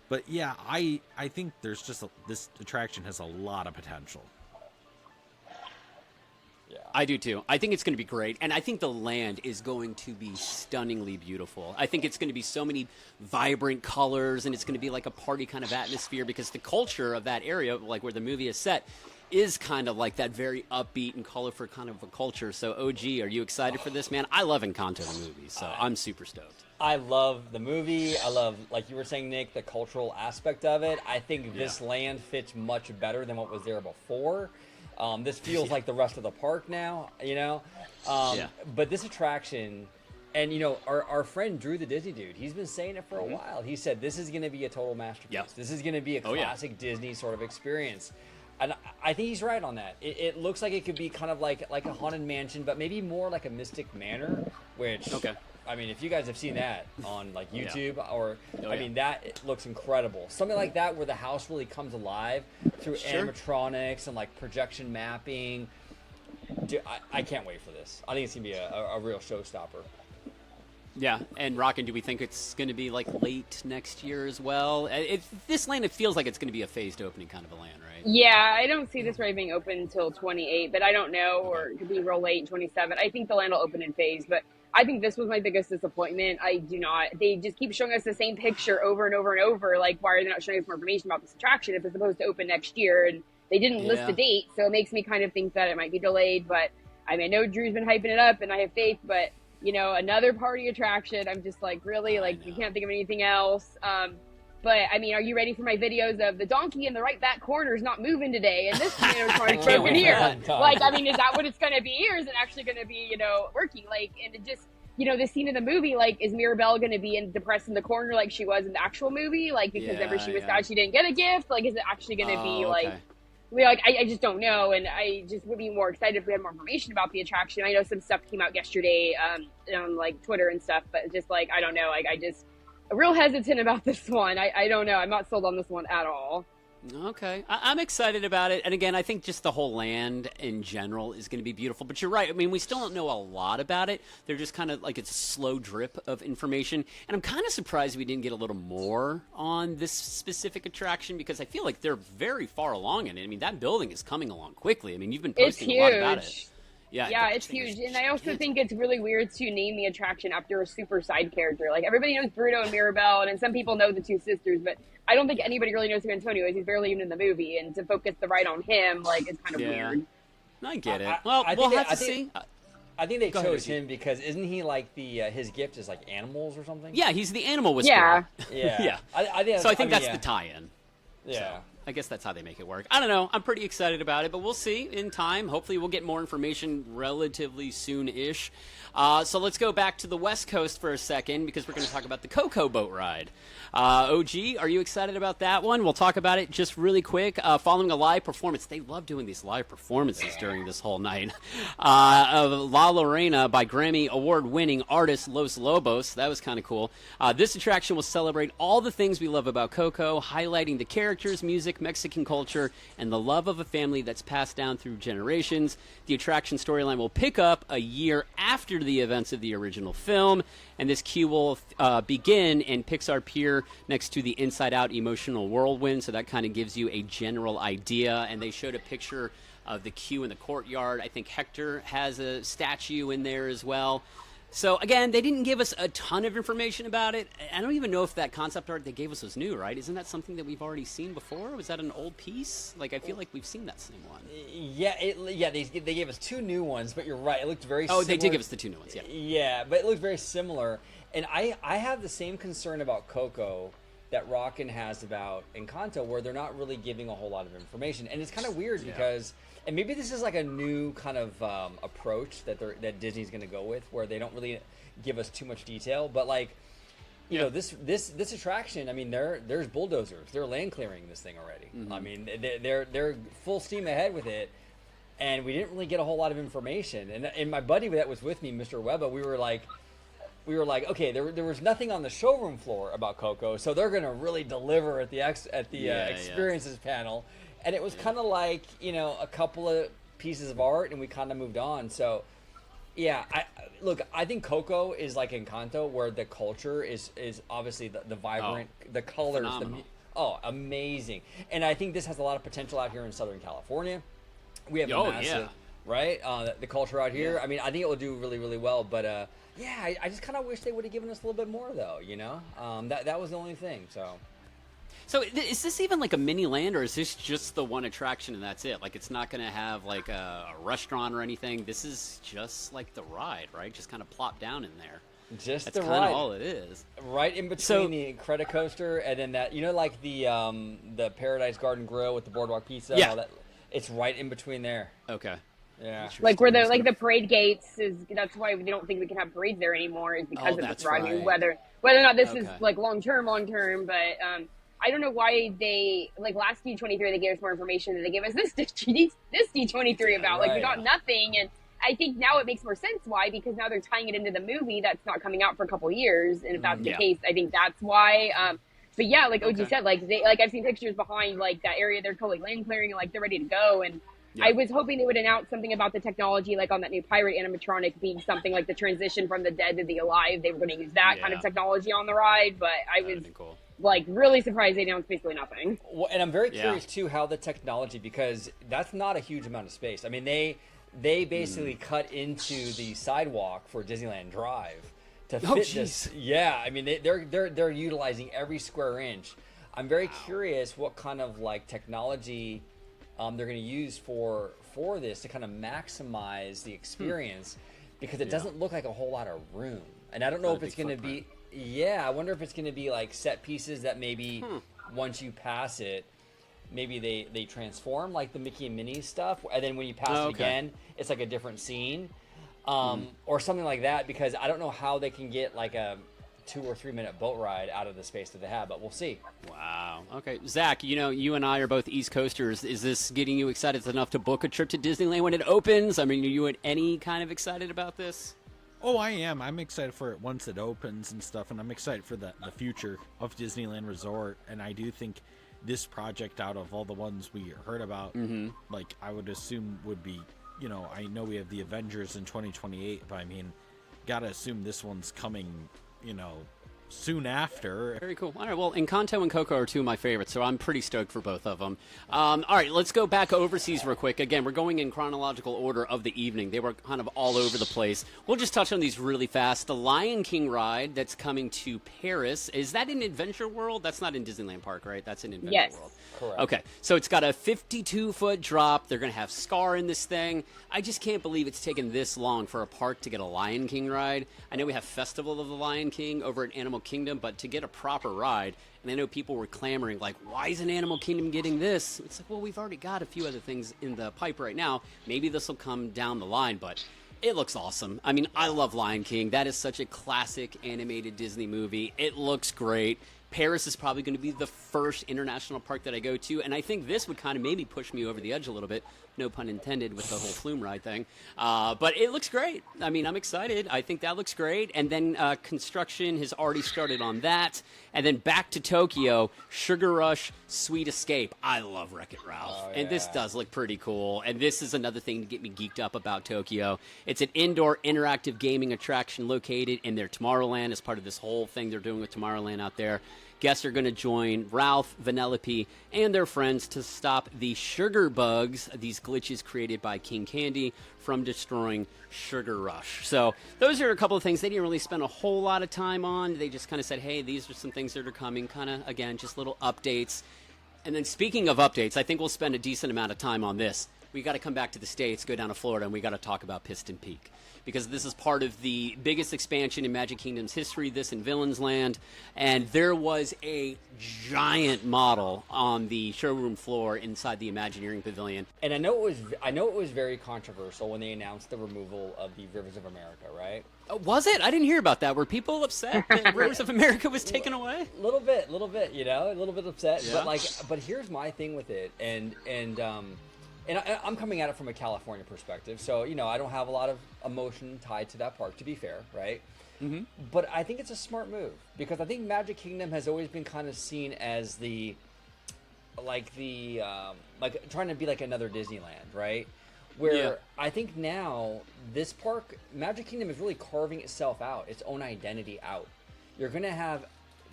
But yeah, I think there's just this attraction has a lot of potential. Yeah, I do too. I think it's going to be great, and I think the land is going to be stunningly beautiful. I think it's going to be so many vibrant colors, and it's going to be like a party kind of atmosphere because the culture of that area, like where the movie is set, is kind of like that very upbeat and colorful kind of a culture. So, OG, are you excited for this, man? I love Encanto the movie, so I'm super stoked. I love the movie. I love, like you were saying, Nick, the cultural aspect of it. I think this land fits much better than what was there before. This feels like the rest of the park now, But this attraction, and our friend Drew the Disney Dude, he's been saying it for a while. He said this is going to be a total masterpiece. This is going to be a classic Disney sort of experience. And I think he's right on that. It looks like it could be kind of like a Haunted Mansion, but maybe more like a Mystic Manor, which... I mean, if you guys have seen that on like YouTube I mean, that looks incredible. Something like that where the house really comes alive through animatronics and like projection mapping. Dude, I can't wait for this. I think it's going to be a real showstopper. Yeah, and Rockin', do we think it's going to be like late next year as well? This land, it feels like it's going to be a phased opening kind of a land, right? Yeah, I don't see this being open until 28, but I don't know, or it could be real late in 27. I think the land will open in phase, but I think this was my biggest disappointment. They just keep showing us the same picture over and over and over. Like, why are they not showing us more information about this attraction if it's supposed to open next year? And they didn't list a date, so it makes me kind of think that it might be delayed. But I mean, I know Drew's been hyping it up, and I have faith, but another party attraction. I'm just like, really? Like, you can't think of anything else. But I mean, are you ready for my videos of the donkey in the right back corner is not moving today, and this animatronic broken here? Like, I mean, is that what it's going to be, or is it actually going to be, working? Like, and it just, the scene of the movie, like, is Mirabelle going to be depressed in the corner like she was in the actual movie? Like, because remember she was sad she didn't get a gift? Like, is it actually going to be like? I just don't know, and I just would be more excited if we had more information about the attraction. I know some stuff came out yesterday on like Twitter and stuff, but just like, I don't know, like I just real hesitant about this one. I don't know. I'm not sold on this one at all. Okay. I'm excited about it. And again, I think just the whole land in general is going to be beautiful. But you're right. I mean, we still don't know a lot about it. They're just kind of like it's a slow drip of information. And I'm kind of surprised we didn't get a little more on this specific attraction because I feel like they're very far along in it. I mean, that building is coming along quickly. I mean, you've been posting a lot about it. Yeah, it's huge. And I also think it's really weird to name the attraction after a super side character. Like, everybody knows Bruno and Mirabelle, and then some people know the two sisters, but I don't think anybody really knows who Antonio is. He's barely even in the movie, and to focus the ride on him, like, is kind of weird. I get it. Well, we'll have to see. I think they chose him because isn't he like his gift is like animals or something? Yeah, he's the animal whisperer. Yeah. I think that's the tie-in. Yeah. So. I guess that's how they make it work. I don't know. I'm pretty excited about it, but we'll see in time. Hopefully we'll get more information relatively soon-ish. So let's go back to the West Coast for a second because we're going to talk about the Coco boat ride. OG, are you excited about that one? We'll talk about it just really quick. Following a live performance. They love doing these live performances during this whole night. Of La Lorena by Grammy Award-winning artist Los Lobos. That was kind of cool. This attraction will celebrate all the things we love about Coco, highlighting the characters, music, Mexican culture, and the love of a family that's passed down through generations. The attraction storyline will pick up a year after the events of the original film, and this queue will begin in Pixar Pier next to the Inside Out emotional whirlwind, so that kind of gives you a general idea. And they showed a picture of the queue in the courtyard. I think Hector has a statue in there as well. So, again, they didn't give us a ton of information about it. I don't even know if that concept art they gave us was new, right? Isn't that something that we've already seen before? Was that an old piece? Like, I feel like we've seen that same one. They gave us two new ones, but you're right. It looked very similar. Oh, they did give us the two new ones, yeah. Yeah, but it looked very similar. And I have the same concern about Coco that Rockin' has about Encanto, where they're not really giving a whole lot of information. And it's kind of weird because... And maybe this is like a new kind of approach that Disney's going to go with, where they don't really give us too much detail. But like, you know, this attraction, I mean, there's bulldozers, they're land clearing this thing already. Mm-hmm. I mean, they're full steam ahead with it, and we didn't really get a whole lot of information. And my buddy that was with me, Mr. Webba, we were like, we were like, okay, there was nothing on the showroom floor about Coco, so they're gonna really deliver at the experiences panel, and it was kind of like, you know, a couple of pieces of art, and we kind of moved on. So yeah, I think Coco is like Encanto, where the culture is obviously the vibrant, the colors, amazing. And I think this has a lot of potential out here in Southern California. We have a massive, right? The culture out here. Yeah. I mean, I think it will do really, really well. But yeah, I just kind of wish they would have given us a little bit more, though. You know, that was the only thing. So is this even like a mini land, or is this just the one attraction and that's it? Like, it's not going to have like a restaurant or anything. This is just like the ride, right? Just kind of plop down in there. Just that's the kind ride. of all it is. Right in between the Incredicoaster and then that, you know, like the Paradise Garden Grill with the Boardwalk Pizza. Yeah. All that, it's right in between there. Okay. Yeah. Like where the parade gates is. That's why we don't think we can have parades there anymore. Is because of this ride. Right. Whether or not this is like long term, but I don't know why they, like, last D23 they gave us more information than they gave us this D23 about. Like, we got nothing, and I think now it makes more sense why, because now they're tying it into the movie that's not coming out for a couple years, and if that's the case, I think that's why. But yeah, like OG said, like I've seen pictures behind like that area they're calling land clearing, and like they're ready to go, and I was hoping they would announce something about the technology, like on that new pirate animatronic being something like the transition from the dead to the alive. They were going to use that kind of technology on the ride, but I was like really surprised they announced basically nothing. Well, and I'm very curious too how the technology, because that's not a huge amount of space. I mean, they basically cut into the sidewalk for Disneyland Drive to fit this. Yeah, I mean they're utilizing every square inch. I'm very curious what kind of like technology they're going to use for this to kind of maximize the experience, because it doesn't look like a whole lot of room, and I don't know if it's going to be. Yeah, I wonder if it's going to be like set pieces that maybe once you pass it, maybe they transform like the Mickey and Minnie stuff, and then when you pass it again, it's like a different scene, or something like that. Because I don't know how they can get like a 2 or 3 minute boat ride out of the space that they have, but we'll see. Wow. Okay, Zach, you know, you and I are both East Coasters. Is this getting you excited enough to book a trip to Disneyland when it opens? I mean, are you any kind of excited about this? Oh, I am. I'm excited for it once it opens and stuff, and I'm excited for the future of Disneyland Resort. And I do think this project, out of all the ones we heard about, like I would assume would be, you know, I know we have the Avengers in 2028, but I mean, gotta assume this one's coming, you know, soon after. Very cool. All right, well, Encanto and Coco are two of my favorites, so I'm pretty stoked for both of them. All right, let's go back overseas real quick. Again, we're going in chronological order of the evening. They were kind of all over the place. We'll just touch on these really fast. The Lion King ride that's coming to Paris, is that in Adventure World? That's not in Disneyland Park, right? That's in Adventure World. Correct. Okay, so it's got a 52-foot drop. They're going to have Scar in this thing. I just can't believe it's taken this long for a park to get a Lion King ride. I know we have Festival of the Lion King over at Animal Kingdom, but to get a proper ride, and I know people were clamoring, like, why isn't Animal Kingdom getting this? It's like, well, we've already got a few other things in the pipe right now. Maybe this will come down the line, but it looks awesome. I mean, I love Lion King. That is such a classic animated Disney movie. It looks great. Paris is probably going to be the first international park that I go to, and I think this would kind of maybe push me over the edge a little bit, no pun intended with the whole flume ride thing, but it looks great. I mean, I'm excited. I think that looks great, and then construction has already started on that, and then back to Tokyo, Sugar Rush, Sweet Escape. I love Wreck-It Ralph, and this does look pretty cool, and this is another thing to get me geeked up about Tokyo. It's an indoor interactive gaming attraction located in their Tomorrowland as part of this whole thing they're doing with Tomorrowland out there. Guests are going to join Ralph, Vanellope, and their friends to stop the sugar bugs, these glitches created by King Candy, from destroying Sugar Rush. So those are a couple of things they didn't really spend a whole lot of time on. They just kind of said, hey, these are some things that are coming, kind of, again, just little updates. And then speaking of updates, I think we'll spend a decent amount of time on this. We got to come back to the States, go down to Florida, and we got to talk about Piston Peak, because this is part of the biggest expansion in Magic Kingdom's history, this in Villains Land, and there was a giant model on the showroom floor inside the Imagineering Pavilion. And I know it was very controversial when they announced the removal of the Rivers of America, right? Was it? I didn't hear about that. Were people upset that Rivers of America was taken away? A little bit, you know, a little bit upset. Yeah. But here's my thing with it, and and I'm coming at it from a California perspective, so I don't have a lot of emotion tied to that park, to be fair, right? Mm-hmm. But I think it's a smart move because I think Magic Kingdom has always been kind of seen as like trying to be like another Disneyland, right? Where I think now this park, Magic Kingdom, is really carving itself out, its own identity out. You're going to have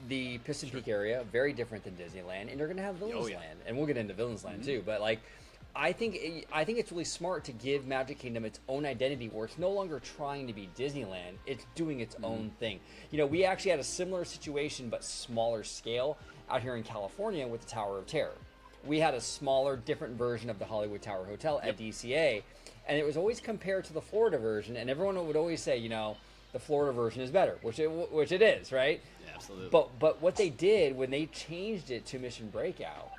the Piston Peak area, very different than Disneyland, and you're going to have Villains Land, and we'll get into Villains Land too. But like, I think it's really smart to give Magic Kingdom its own identity, where it's no longer trying to be Disneyland; it's doing its own thing. We actually had a similar situation, but smaller scale, out here in California with the Tower of Terror. We had a smaller, different version of the Hollywood Tower Hotel at DCA, and it was always compared to the Florida version, and everyone would always say, the Florida version is better, which it is, right? Yeah, absolutely. But what they did when they changed it to Mission Breakout,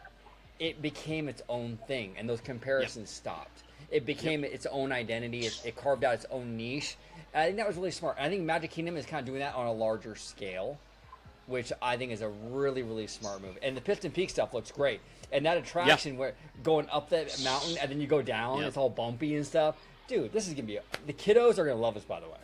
it became its own thing, and those comparisons stopped. It became its own identity. It carved out its own niche. And I think that was really smart. I think Magic Kingdom is kind of doing that on a larger scale, which I think is a really, really smart move. And the Piston Peak stuff looks great. And that attraction where going up that mountain and then you go down, it's all bumpy and stuff. Dude, this is going to be... the kiddos are going to love this, by the way.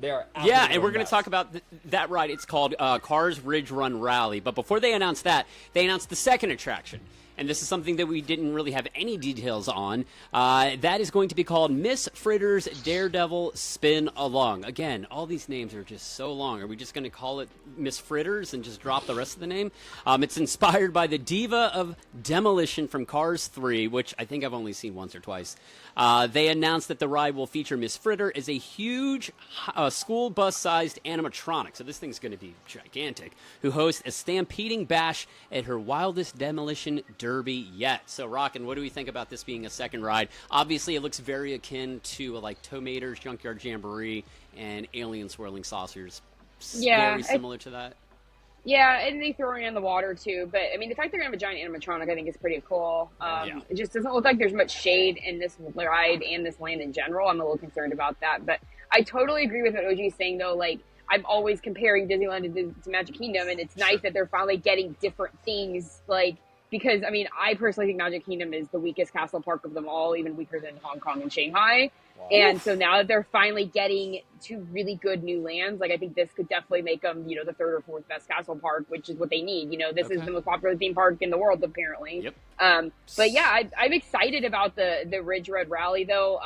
They are and we're going to talk about that ride. It's called Cars Ridge Run Rally. But before they announced that, they announced the second attraction. And this is something that we didn't really have any details on. That is going to be called Miss Fritter's Daredevil Spin Along. Again, all these names are just so long. Are we just going to call it Miss Fritters and just drop the rest of the name? It's inspired by the Diva of Demolition from Cars 3, which I think I've only seen once or twice. They announced that the ride will feature Miss Fritter as a huge school bus-sized animatronic, so this thing's going to be gigantic, who hosts a stampeding bash at her wildest demolition derby yet. So, Rockin', what do we think about this being a second ride? Obviously, it looks very akin to like Tow Mater's Junkyard Jamboree and Alien Swirling Saucers. Very similar to that. Yeah, and they throw it in the water too. But I mean, the fact they're gonna have a giant animatronic, I think, is pretty cool. It just doesn't look like there's much shade in this ride and this land in general. I'm a little concerned about that. But I totally agree with what OG is saying, though. Like, I'm always comparing Disneyland to Magic Kingdom, and it's nice that they're finally getting different things. Like, because I mean, I personally think Magic Kingdom is the weakest castle park of them all, even weaker than Hong Kong and Shanghai. Wow. And so now that they're finally getting to really good new lands, like I think this could definitely make them, the third or fourth best castle park, which is what they need. This is the most popular theme park in the world, apparently. Yep. But yeah, I'm excited about the Ridge Road Rally, though.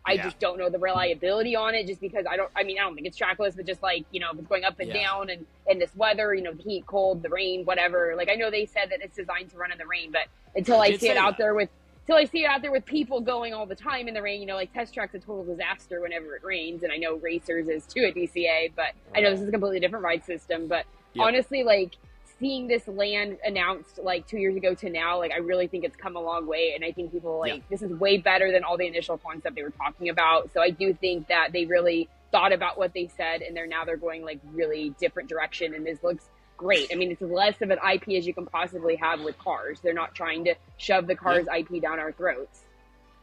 I just don't know the reliability on it, just because I don't think it's trackless, but just like, if it's going up and down and in this weather, the heat, cold, the rain, whatever. Like, I know they said that it's designed to run in the rain, but until I see it out there with people going all the time in the rain, like Test Track's a total disaster whenever it rains. And I know Racers is too at DCA, but I know this is a completely different ride system. But honestly, like, seeing this land announced like 2 years ago to now, like, I really think it's come a long way. And I think people this is way better than all the initial concept they were talking about. So I do think that they really thought about what they said, and they're going like really different direction. And this looks great. I mean, it's less of an IP as you can possibly have with Cars. They're not trying to shove the Cars IP down our throats.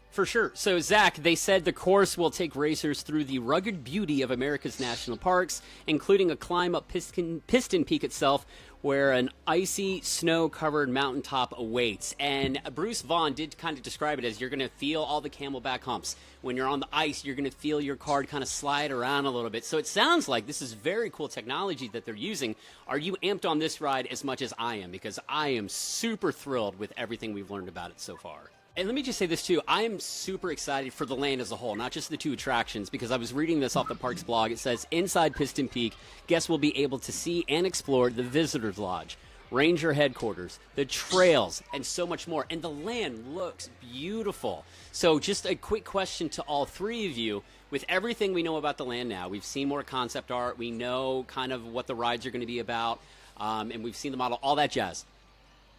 For sure. So, Zach, they said the course will take racers through the rugged beauty of America's national parks, including a climb up Piston Peak itself, where an icy, snow-covered mountaintop awaits. And Bruce Vaughn did kind of describe it as you're going to feel all the camelback humps. When you're on the ice, you're going to feel your card kind of slide around a little bit. So it sounds like this is very cool technology that they're using. Are you amped on this ride as much as I am? Because I am super thrilled with everything we've learned about it so far. And let me just say this, too. I am super excited for the land as a whole, not just the two attractions, because I was reading this off the park's blog. It says, inside Piston Peak, guests will be able to see and explore the Visitor's Lodge, Ranger Headquarters, the trails, and so much more. And the land looks beautiful. So just a quick question to all three of you. With everything we know about the land now, we've seen more concept art. We know kind of what the rides are going to be about, and we've seen the model, all that jazz.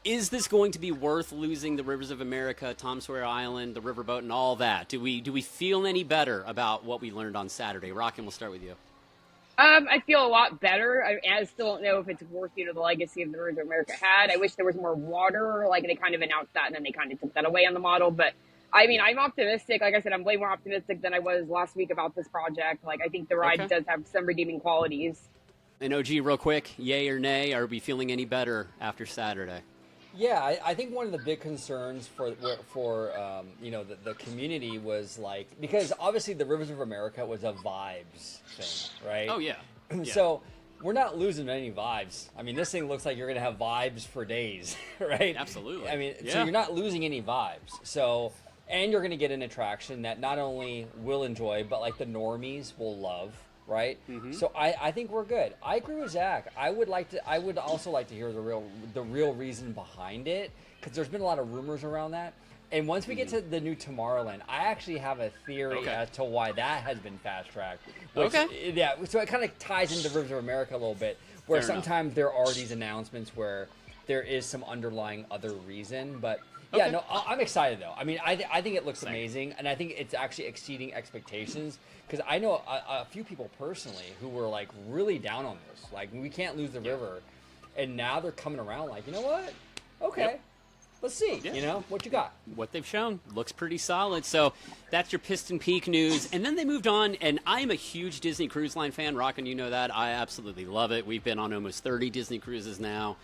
Is this going to be worth losing the Rivers of America, Tom Sawyer Island, the riverboat, and all that? Do we feel any better about what we learned on Saturday? Rockin', we'll start with you. I feel a lot better. I still don't know if it's worth, the legacy of the Rivers of America had. I wish there was more water. Like, they kind of announced that, and then they kind of took that away on the model. But, I mean, I'm optimistic. Like I said, I'm way more optimistic than I was last week about this project. Like, I think the ride does have some redeeming qualities. And OG, real quick, yay or nay, are we feeling any better after Saturday? Yeah, I think one of the big concerns for the community was like, because obviously the Rivers of America was a vibes thing, right? Oh yeah. So we're not losing any vibes. I mean, this thing looks like you're gonna have vibes for days, right? Absolutely. I mean, so you're not losing any vibes. So, and you're gonna get an attraction that not only will enjoy, but like the normies will love. Right, so I think we're good. I agree with Zach. I would also like to hear the real reason behind it, because there's been a lot of rumors around that. And once we get to the new Tomorrowland, I actually have a theory as to why that has been fast tracked. Yeah. So it kind of ties into Rivers of America a little bit, where sometimes there are these announcements where there is some underlying other reason, but. Yeah, no, I'm excited though. I mean, I think it looks amazing, and I think it's actually exceeding expectations, because I know a few people personally who were like really down on this. Like, we can't lose the river, and now they're coming around like, you know what? Okay, let's see. You know what you got. What they've shown looks pretty solid. So that's your Piston Peak news, and then they moved on. And I'm a huge Disney Cruise Line fan. Rockin', you know that. I absolutely love it. We've been on almost 30 Disney cruises now.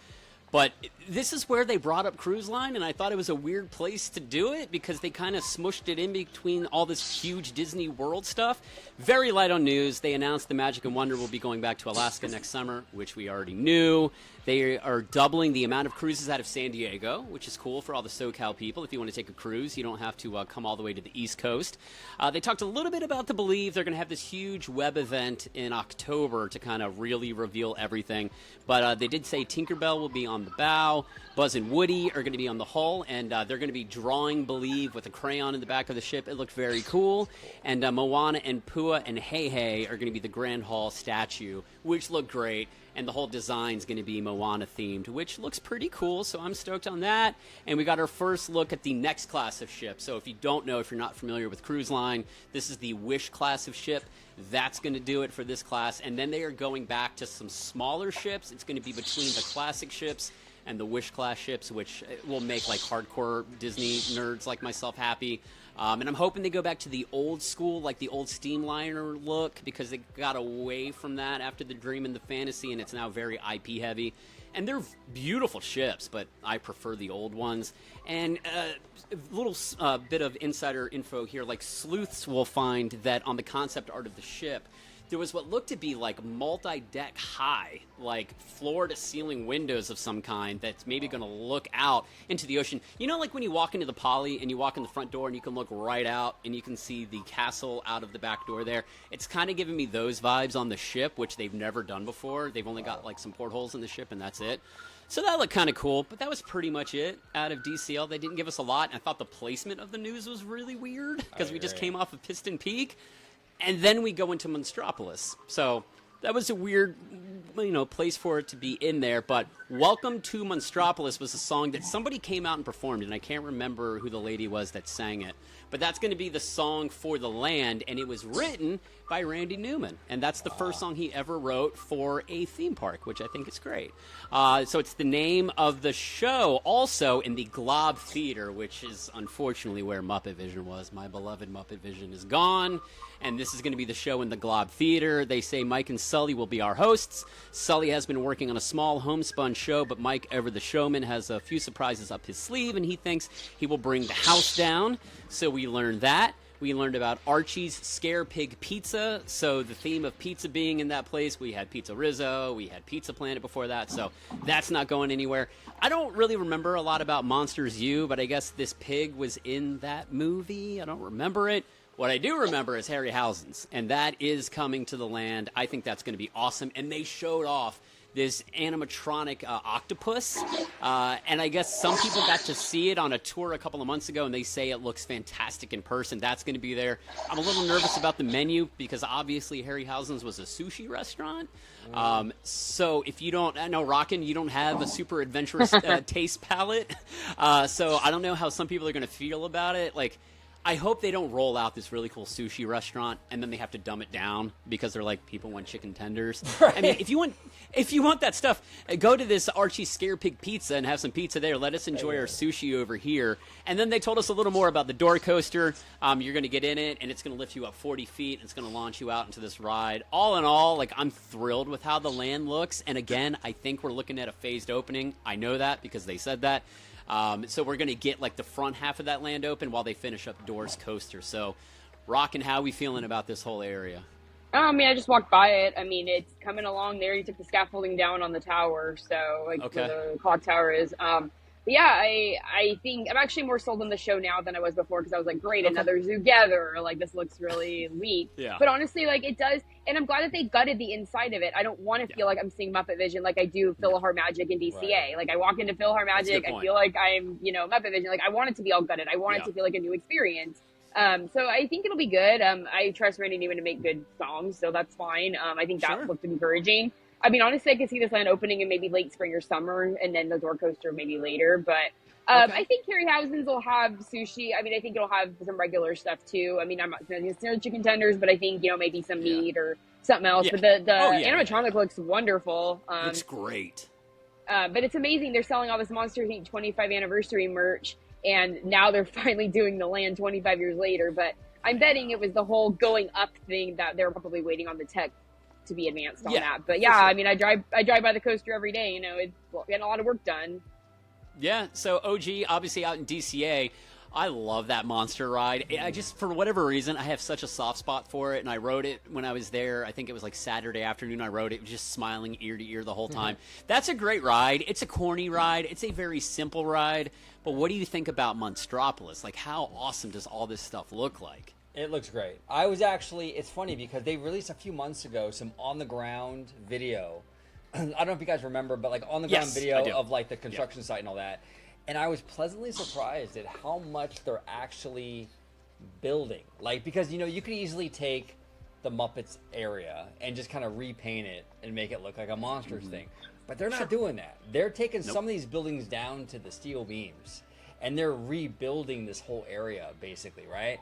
But this is where they brought up Cruise Line, and I thought it was a weird place to do it because they kind of smushed it in between all this huge Disney World stuff. Very light on news. They announced the Magic and Wonder will be going back to Alaska next summer, which we already knew. They are doubling the amount of cruises out of San Diego, which is cool for all the SoCal people. If you want to take a cruise, you don't have to come all the way to the East Coast. They talked a little bit about the Believe. They're going to have this huge web event in October to kind of really reveal everything. But they did say Tinkerbell will be on the bow. Buzz and Woody are going to be on the hull, and they're going to be drawing Believe with a crayon in the back of the ship. It looked very cool. And Moana and Pua and Hey Hey are going to be the Grand Hall statue, which looked great. And the whole design's going to be Moana themed, which looks pretty cool, so I'm stoked on that. And we got our first look at the next class of ship. So if you don't know, if you're not familiar with Cruise Line, this is the Wish class of ship. That's going to do it for this class. And then they are going back to some smaller ships. It's going to be between the classic ships and the Wish class ships, which will make like hardcore Disney nerds like myself happy. And I'm hoping they go back to the old school, like the old Steamliner look, because they got away from that after the Dream and the Fantasy, and it's now very IP heavy. And they're beautiful ships, but I prefer the old ones. And a little bit of insider info here, like sleuths will find that on the concept art of the ship, there was what looked to be like multi-deck high, like floor-to-ceiling windows of some kind that's maybe going to look out into the ocean. You know, like when you walk into the Poly and you walk in the front door and you can look right out and you can see the castle out of the back door there. It's kind of giving me those vibes on the ship, which they've never done before. They've only got like some portholes in the ship and that's it. So that looked kind of cool, but that was pretty much it out of DCL. They didn't give us a lot, and I thought the placement of the news was really weird because we just came off of Piston Peak. And then we go into Monstropolis. So that was a weird, place for it to be in there. But Welcome to Monstropolis was a song that somebody came out and performed, and I can't remember who the lady was that sang it. But that's going to be the song for the land, and it was written by Randy Newman. And that's the first song he ever wrote for a theme park, which I think is great. So it's the name of the show, also in the Glob Theater, which is unfortunately where Muppet Vision was. My beloved Muppet Vision is gone. And this is going to be the show in the Glob Theater. They say Mike and Sully will be our hosts. Sully has been working on a small homespun show, but Mike, ever the showman, has a few surprises up his sleeve, and he thinks he will bring the house down. So we learned that. We learned about Archie's Scare Pig Pizza. So the theme of pizza being in that place, we had Pizza Rizzo, we had Pizza Planet before that, so that's not going anywhere. I don't really remember a lot about Monsters U, but I guess this pig was in that movie. I don't remember it. What I do remember is Harryhausen's, and that is coming to the land. I think that's going to be awesome, and they showed off this animatronic octopus, and I guess some people got to see it on a tour a couple of months ago, and they say it looks fantastic in person. That's going to be there. I'm a little nervous about the menu because obviously Harryhausen's was a sushi restaurant. So if you don't, I know Rockin', you don't have a super adventurous taste palette, so I don't know how some people are going to feel about it. Like, I hope they don't roll out this really cool sushi restaurant and then they have to dumb it down because they're like, people want chicken tenders. Right. I mean, if you want that stuff, go to this Archie Scare Pig Pizza and have some pizza there. Let us enjoy our sushi over here. And then they told us a little more about the door coaster. You're going to get in it, and it's going to lift you up 40 feet, and it's going to launch you out into this ride. All in all, like, I'm thrilled with how the land looks. And again, I think we're looking at a phased opening. I know that because they said that. So we're going to get like the front half of that land open while they finish up Doors Coaster. So, Rock, and how are we feeling about this whole area? I mean, I just walked by it. I mean, it's coming along there. You took the scaffolding down on the tower, so like where the clock tower is. But yeah, I think I'm actually more sold on the show now than I was before because I was like, great, another zoo gather. Like, this looks really neat. Yeah. But honestly, like, it does, and I'm glad that they gutted the inside of it. I don't want to feel like I'm seeing Muppet Vision like I do Philhar Magic in DCA. Right. Like, I walk into Philhar Magic, I feel like I'm, Muppet Vision. Like, I want it to be all gutted. I want it to feel like a new experience. So I think it'll be good. I trust Randy Newman to make good songs, so that's fine. I think that looked encouraging. I mean, honestly, I could see this land opening in maybe late spring or summer, and then the door coaster maybe later. But I think Harryhausen's will have sushi. I mean, I think it'll have some regular stuff too. I mean, I'm not saying it's no chicken tenders, but I think maybe some meat or something else. But the animatronic looks wonderful. Looks great. But it's amazing. They're selling all this Monsters Inc. 25 anniversary merch, and now they're finally doing the land 25 years later. But I'm betting it was the whole going up thing that they're probably waiting on the tech to be advanced on that. But I mean, I drive by the coaster every day. It's getting a lot of work done. Yeah. So OG, obviously out in DCA, I love that monster ride. I just, for whatever reason, I have such a soft spot for it, and I rode it when I was there. I think it was like Saturday afternoon. I rode it, just smiling ear to ear the whole time. That's a great ride. It's a corny ride. It's a very simple ride. But what do you think about Monstropolis? Like, how awesome does all this stuff look like? It looks great. I was actually, it's funny because they released a few months ago some on-the-ground video. I don't know if you guys remember, but like on-the-ground video of like the construction site and all that. And I was pleasantly surprised at how much they're actually building. Like, because, you can easily take the Muppets area and just kind of repaint it and make it look like a Monsters thing. But they're not doing that. They're taking some of these buildings down to the steel beams. And they're rebuilding this whole area, basically, right?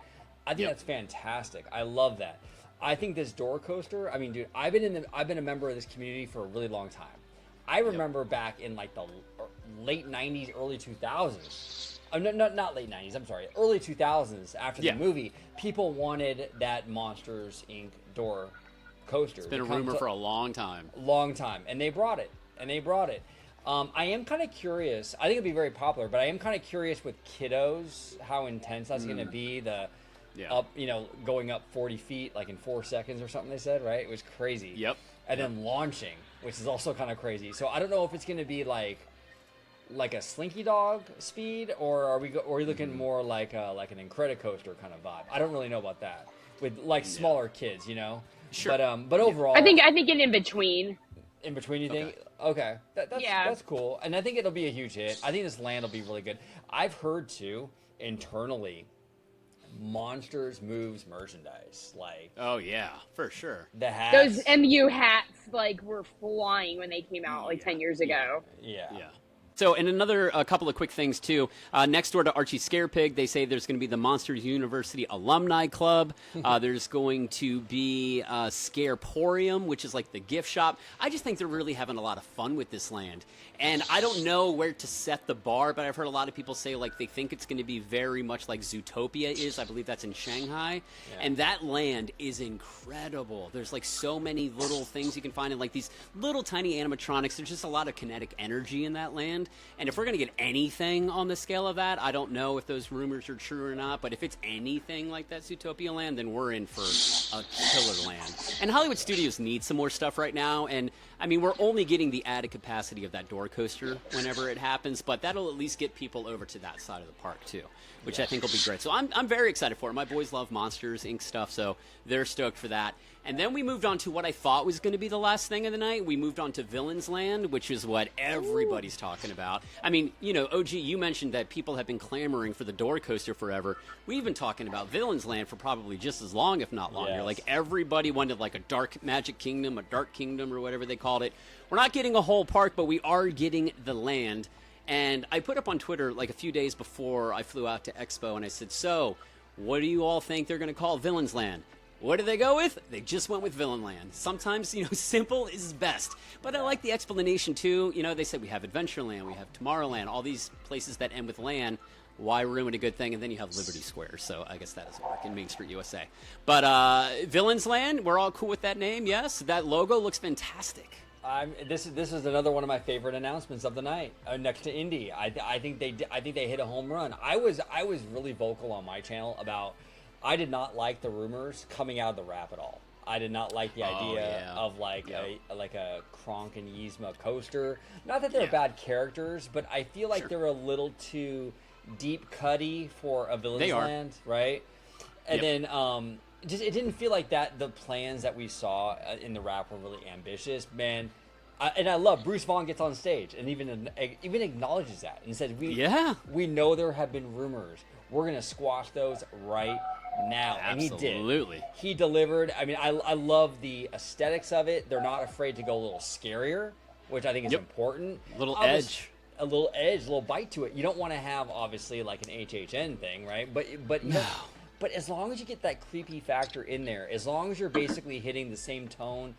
I think that's fantastic. I love that. I think this door coaster, I mean, dude, I've been a member of this community for a really long time. I remember back in like the late 90s, early 2000s. Not late 90s, I'm sorry. Early 2000s, after the movie, people wanted that Monsters, Inc. door coaster. It's been a rumor for a long time. Long time. And they brought it. I am kind of curious. I think it'd be very popular, but I am kind of curious with kiddos how intense that's going to be. Up, going up 40 feet like in 4 seconds or something. They said, right? It was crazy. Yep. And then launching, which is also kind of crazy. So I don't know if it's going to be like a Slinky Dog speed, or are we looking more like an Incredicoaster kind of vibe? I don't really know about that with like smaller kids, Sure. But overall, I think in between. In between, you think? Okay. That's cool. And I think it'll be a huge hit. I think this land will be really good. I've heard, too, internally, Monsters Moves merchandise. Like, oh, yeah, for sure. The hats. Those MU hats, like, were flying when they came out, 10 years ago. Yeah. So, and a couple of quick things, too. Next door to Archie Scarepig, they say there's going to be the Monsters University Alumni Club. There's going to be Scareporium, which is like the gift shop. I just think they're really having a lot of fun with this land. And I don't know where to set the bar, but I've heard a lot of people say, like, they think it's going to be very much like Zootopia is. I believe that's in Shanghai. Yeah. And that land is incredible. There's, like, so many little things you can find, and, like, these little tiny animatronics. There's just a lot of kinetic energy in that land. And if we're going to get anything on the scale of that, I don't know if those rumors are true or not, but if it's anything like that Zootopia land, then we're in for a killer land. And Hollywood Studios needs some more stuff right now, and I mean, we're only getting the added capacity of that door coaster whenever it happens, but that'll at least get people over to that side of the park too, which I think will be great. So I'm very excited for it. My boys love Monsters Inc. stuff, so they're stoked for that. And then we moved on to what I thought was going to be the last thing of the night. We moved on to Villains Land, which is what everybody's talking about. I mean, OG, you mentioned that people have been clamoring for the door coaster forever. We've been talking about Villains Land for probably just as long, if not longer. Yes. Like, everybody wanted like a dark magic kingdom, a dark kingdom, or whatever they called it. We're not getting a whole park, but we are getting the land. And I put up on Twitter like a few days before I flew out to Expo, and I said, so What do you all think they're going to call Villains Land? What did they go with? They just went with Villain Land. Sometimes, simple is best. But I like the explanation, too. They said we have Adventureland, we have Tomorrowland, all these places that end with land. Why ruin a good thing? And then you have Liberty Square. So I guess that doesn't work in Main Street, USA. But Villains Land, we're all cool with that name, yes? That logo looks fantastic. This is another one of my favorite announcements of the night, next to Indy. I think they hit a home run. I was really vocal on my channel about I did not like the rumors coming out of the wrap at all. I did not like the idea of a Kronk and Yzma coaster. Not that they're bad characters, but I feel like they're a little too deep cutty for a Villains Land, right? And then it didn't feel like that. The plans that we saw in the wrap were really ambitious, man. I love Bruce Vaughn gets on stage and even acknowledges that and says, we know there have been rumors. We're gonna squash those right now. Absolutely. And he did. He delivered. I mean, I love the aesthetics of it. They're not afraid to go a little scarier, which I think is important. A little edge, a little bite to it. You don't want to have obviously like an HHN thing, right? But no. But as long as you get that creepy factor in there, as long as you're basically hitting the same tone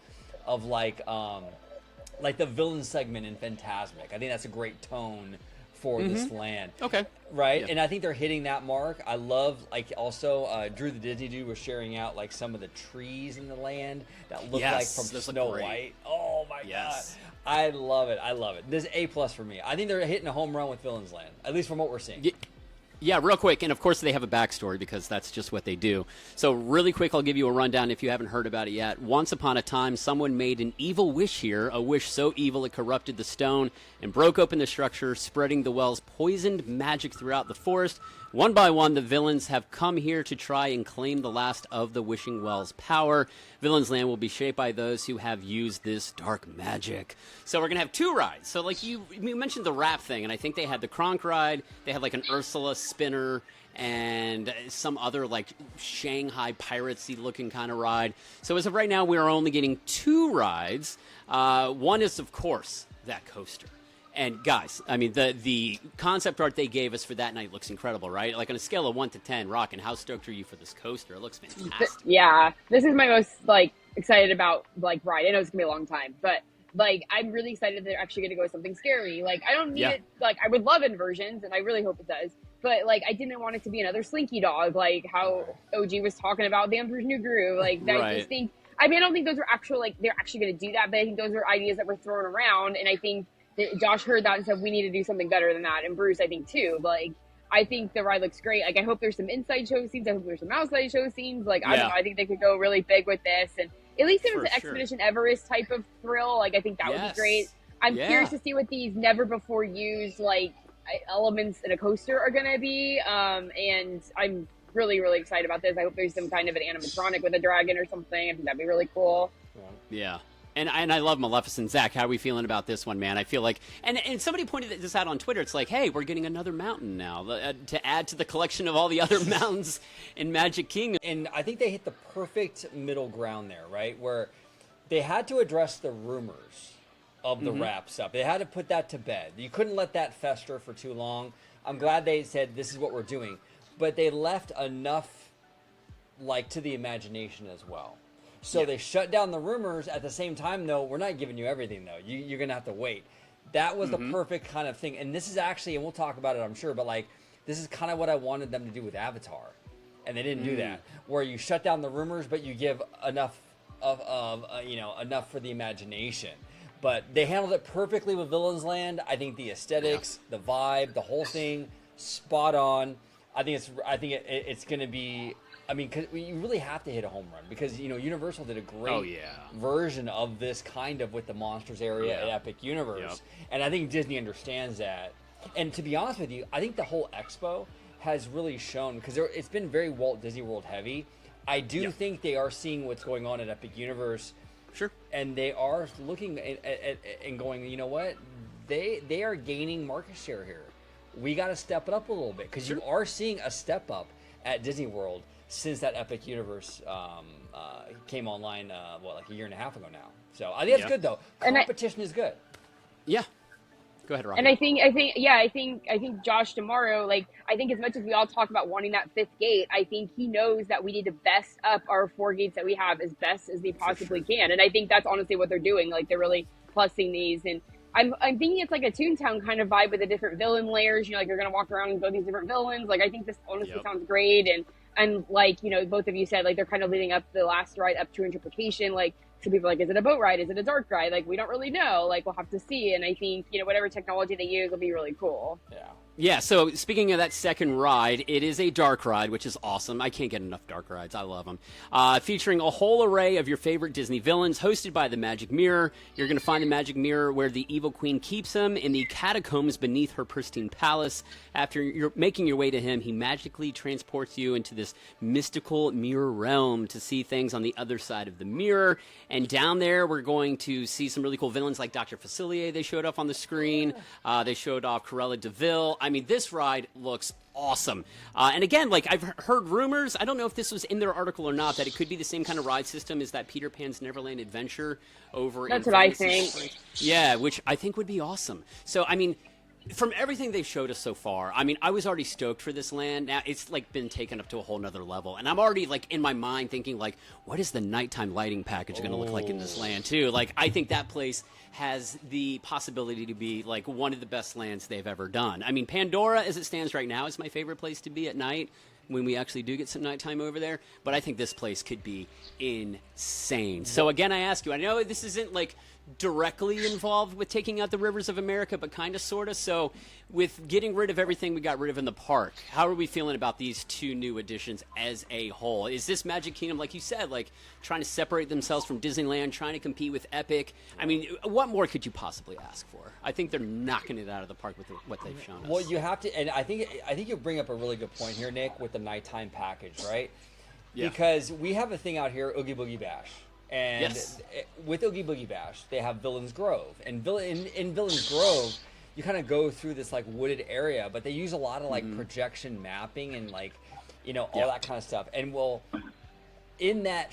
of like the villain segment in Fantasmic, I think that's a great tone for this land. Okay. Right? Yeah. And I think they're hitting that mark. I love, also, Drew the Disney Dude was sharing out, some of the trees in the land that look like from Snow White. Oh, my God. I love it. This is A+ for me. I think they're hitting a home run with Villains Land, at least from what we're seeing. Yeah, real quick, and of course they have a backstory because that's just what they do. So really quick, I'll give you a rundown if you haven't heard about it yet. Once upon a time, someone made an evil wish here, a wish so evil it corrupted the stone and broke open the structure, spreading the well's poisoned magic throughout the forest. One by one, the villains have come here to try and claim the last of the Wishing Well's power. Villains Land will be shaped by those who have used this dark magic. So we're going to have 2 rides. So you mentioned the wrap thing, and I think they had the Kronk ride, they had an Ursula spinner, and some other Shanghai piratesy looking kind of ride. So as of right now, we are only getting 2 rides. One is, of course, that coaster. And guys, I mean, the concept art they gave us for that night looks incredible, right? On a scale of 1 to 10, Rock, and how stoked are you for this coaster? It looks fantastic. Yeah, this is my most excited about ride. I know it's gonna be a long time, but I'm really excited that they're actually gonna go with something scary. I don't need it. I would love inversions, and I really hope it does. But I didn't want it to be another Slinky Dog, how OG was talking about the Emperor's New Groove. I just think. I mean, I don't think those are they're actually gonna do that, but I think those are ideas that were thrown around, and I think Josh heard that and said we need to do something better than that, and Bruce I think too. I think the ride looks great. I hope there's some inside show scenes. I hope there's some outside show scenes. I don't know. I think they could go really big with this, and at least if it's an Expedition Everest type of thrill, I think that would be great. I'm curious to see what these never before used elements in a coaster are gonna be, and I'm really excited about this. I hope there's some kind of an animatronic with a dragon or something. I think that'd be really cool. Yeah. And I love Maleficent. Zach, how are we feeling about this one, man? I feel and somebody pointed this out on Twitter. It's hey, we're getting another mountain now to add to the collection of all the other mountains in Magic Kingdom. And I think they hit the perfect middle ground there, right? Where they had to address the rumors of the wrap stuff. They had to put that to bed. You couldn't let that fester for too long. I'm glad they said this is what we're doing. But they left enough to the imagination as well. So they shut down the rumors. At the same time, though, we're not giving you everything, though. You're going to have to wait. That was the perfect kind of thing. And this is actually, and we'll talk about it, I'm sure, but this is kind of what I wanted them to do with Avatar. And they didn't do that. Where you shut down the rumors, but you give enough enough for the imagination. But they handled it perfectly with Villains Land. I think the aesthetics, the vibe, the whole thing, spot on. I think it's going to be... I mean, cause you really have to hit a home run because, Universal did a great version of this kind of with the Monsters area at Epic Universe. And I think Disney understands that. And to be honest with you, I think the whole expo has really shown, because it's been very Walt Disney World heavy. I do think they are seeing what's going on at Epic Universe. Sure. And they are looking at and going, you know what? They are gaining market share here. We got to step it up a little bit because you are seeing a step up at Disney World since that Epic Universe came online, a year and a half ago now. So I think that's good, though. Competition is good. Yeah. Go ahead, Rocky. And I think Josh tomorrow, like, I think as much as we all talk about wanting that fifth gate, I think he knows that we need to best up our 4 gates that we have as best as they possibly can. And I think that's honestly what they're doing. Like, they're really plussing these. And I'm thinking it's like a Toontown kind of vibe with the different villain layers. You know, like, you're going to walk around and go these different villains. Like, I think this honestly sounds great. And like, you know, both of you said, like, they're kind of leading up the last ride up to Interpretation. Like, some people are like, is it a boat ride? Is it a dark ride? Like, we don't really know. Like, we'll have to see. And I think, you know, whatever technology they use will be really cool. Yeah. Yeah, so speaking of that second ride, it is a dark ride, which is awesome. I can't get enough dark rides. I love them. Featuring a whole array of your favorite Disney villains, hosted by the Magic Mirror. You're going to find the Magic Mirror where the evil queen keeps him, in the catacombs beneath her pristine palace. After you're making your way to him, he magically transports you into this mystical mirror realm to see things on the other side of the mirror. And down there, we're going to see some really cool villains like Dr. Facilier. They showed off on the screen. They showed off Cruella de Vil. I mean, this ride looks awesome. And again, like, I've heard rumors, I don't know if this was in their article or not, that it could be the same kind of ride system as that Peter Pan's Neverland Adventure over That's in what I Fantasy think. Springs. Yeah, which I think would be awesome. So, I mean, from everything they've showed us so far, I mean, I was already stoked for this land. Now it's like been taken up to a whole nother level, and I'm already like in my mind thinking like, what is the nighttime lighting package going to look like in this land too? Like, I think that place has the possibility to be like one of the best lands they've ever done. I mean, Pandora, as it stands right now, is my favorite place to be at night when we actually do get some nighttime over there. But I think this place could be insane. So again, I ask you, I know this isn't like directly involved with taking out the rivers of America, but kind of, sort of. So with getting rid of everything we got rid of in the park, how are we feeling about these two new additions as a whole? Is this Magic Kingdom, like you said, like trying to separate themselves from Disneyland, trying to compete with Epic? I mean, what more could you possibly ask for? I think they're knocking it out of the park with what they've shown us. Well, you have to, and I think you bring up a really good point here, Nick, with the nighttime package, right? Yeah. Because we have a thing out here, Oogie Boogie Bash. And with Oogie Boogie Bash, they have Villains Grove. And in Villains Grove, you kind of go through this like wooded area, but they use a lot of like projection mapping and like, you know, all that kind of stuff. And in that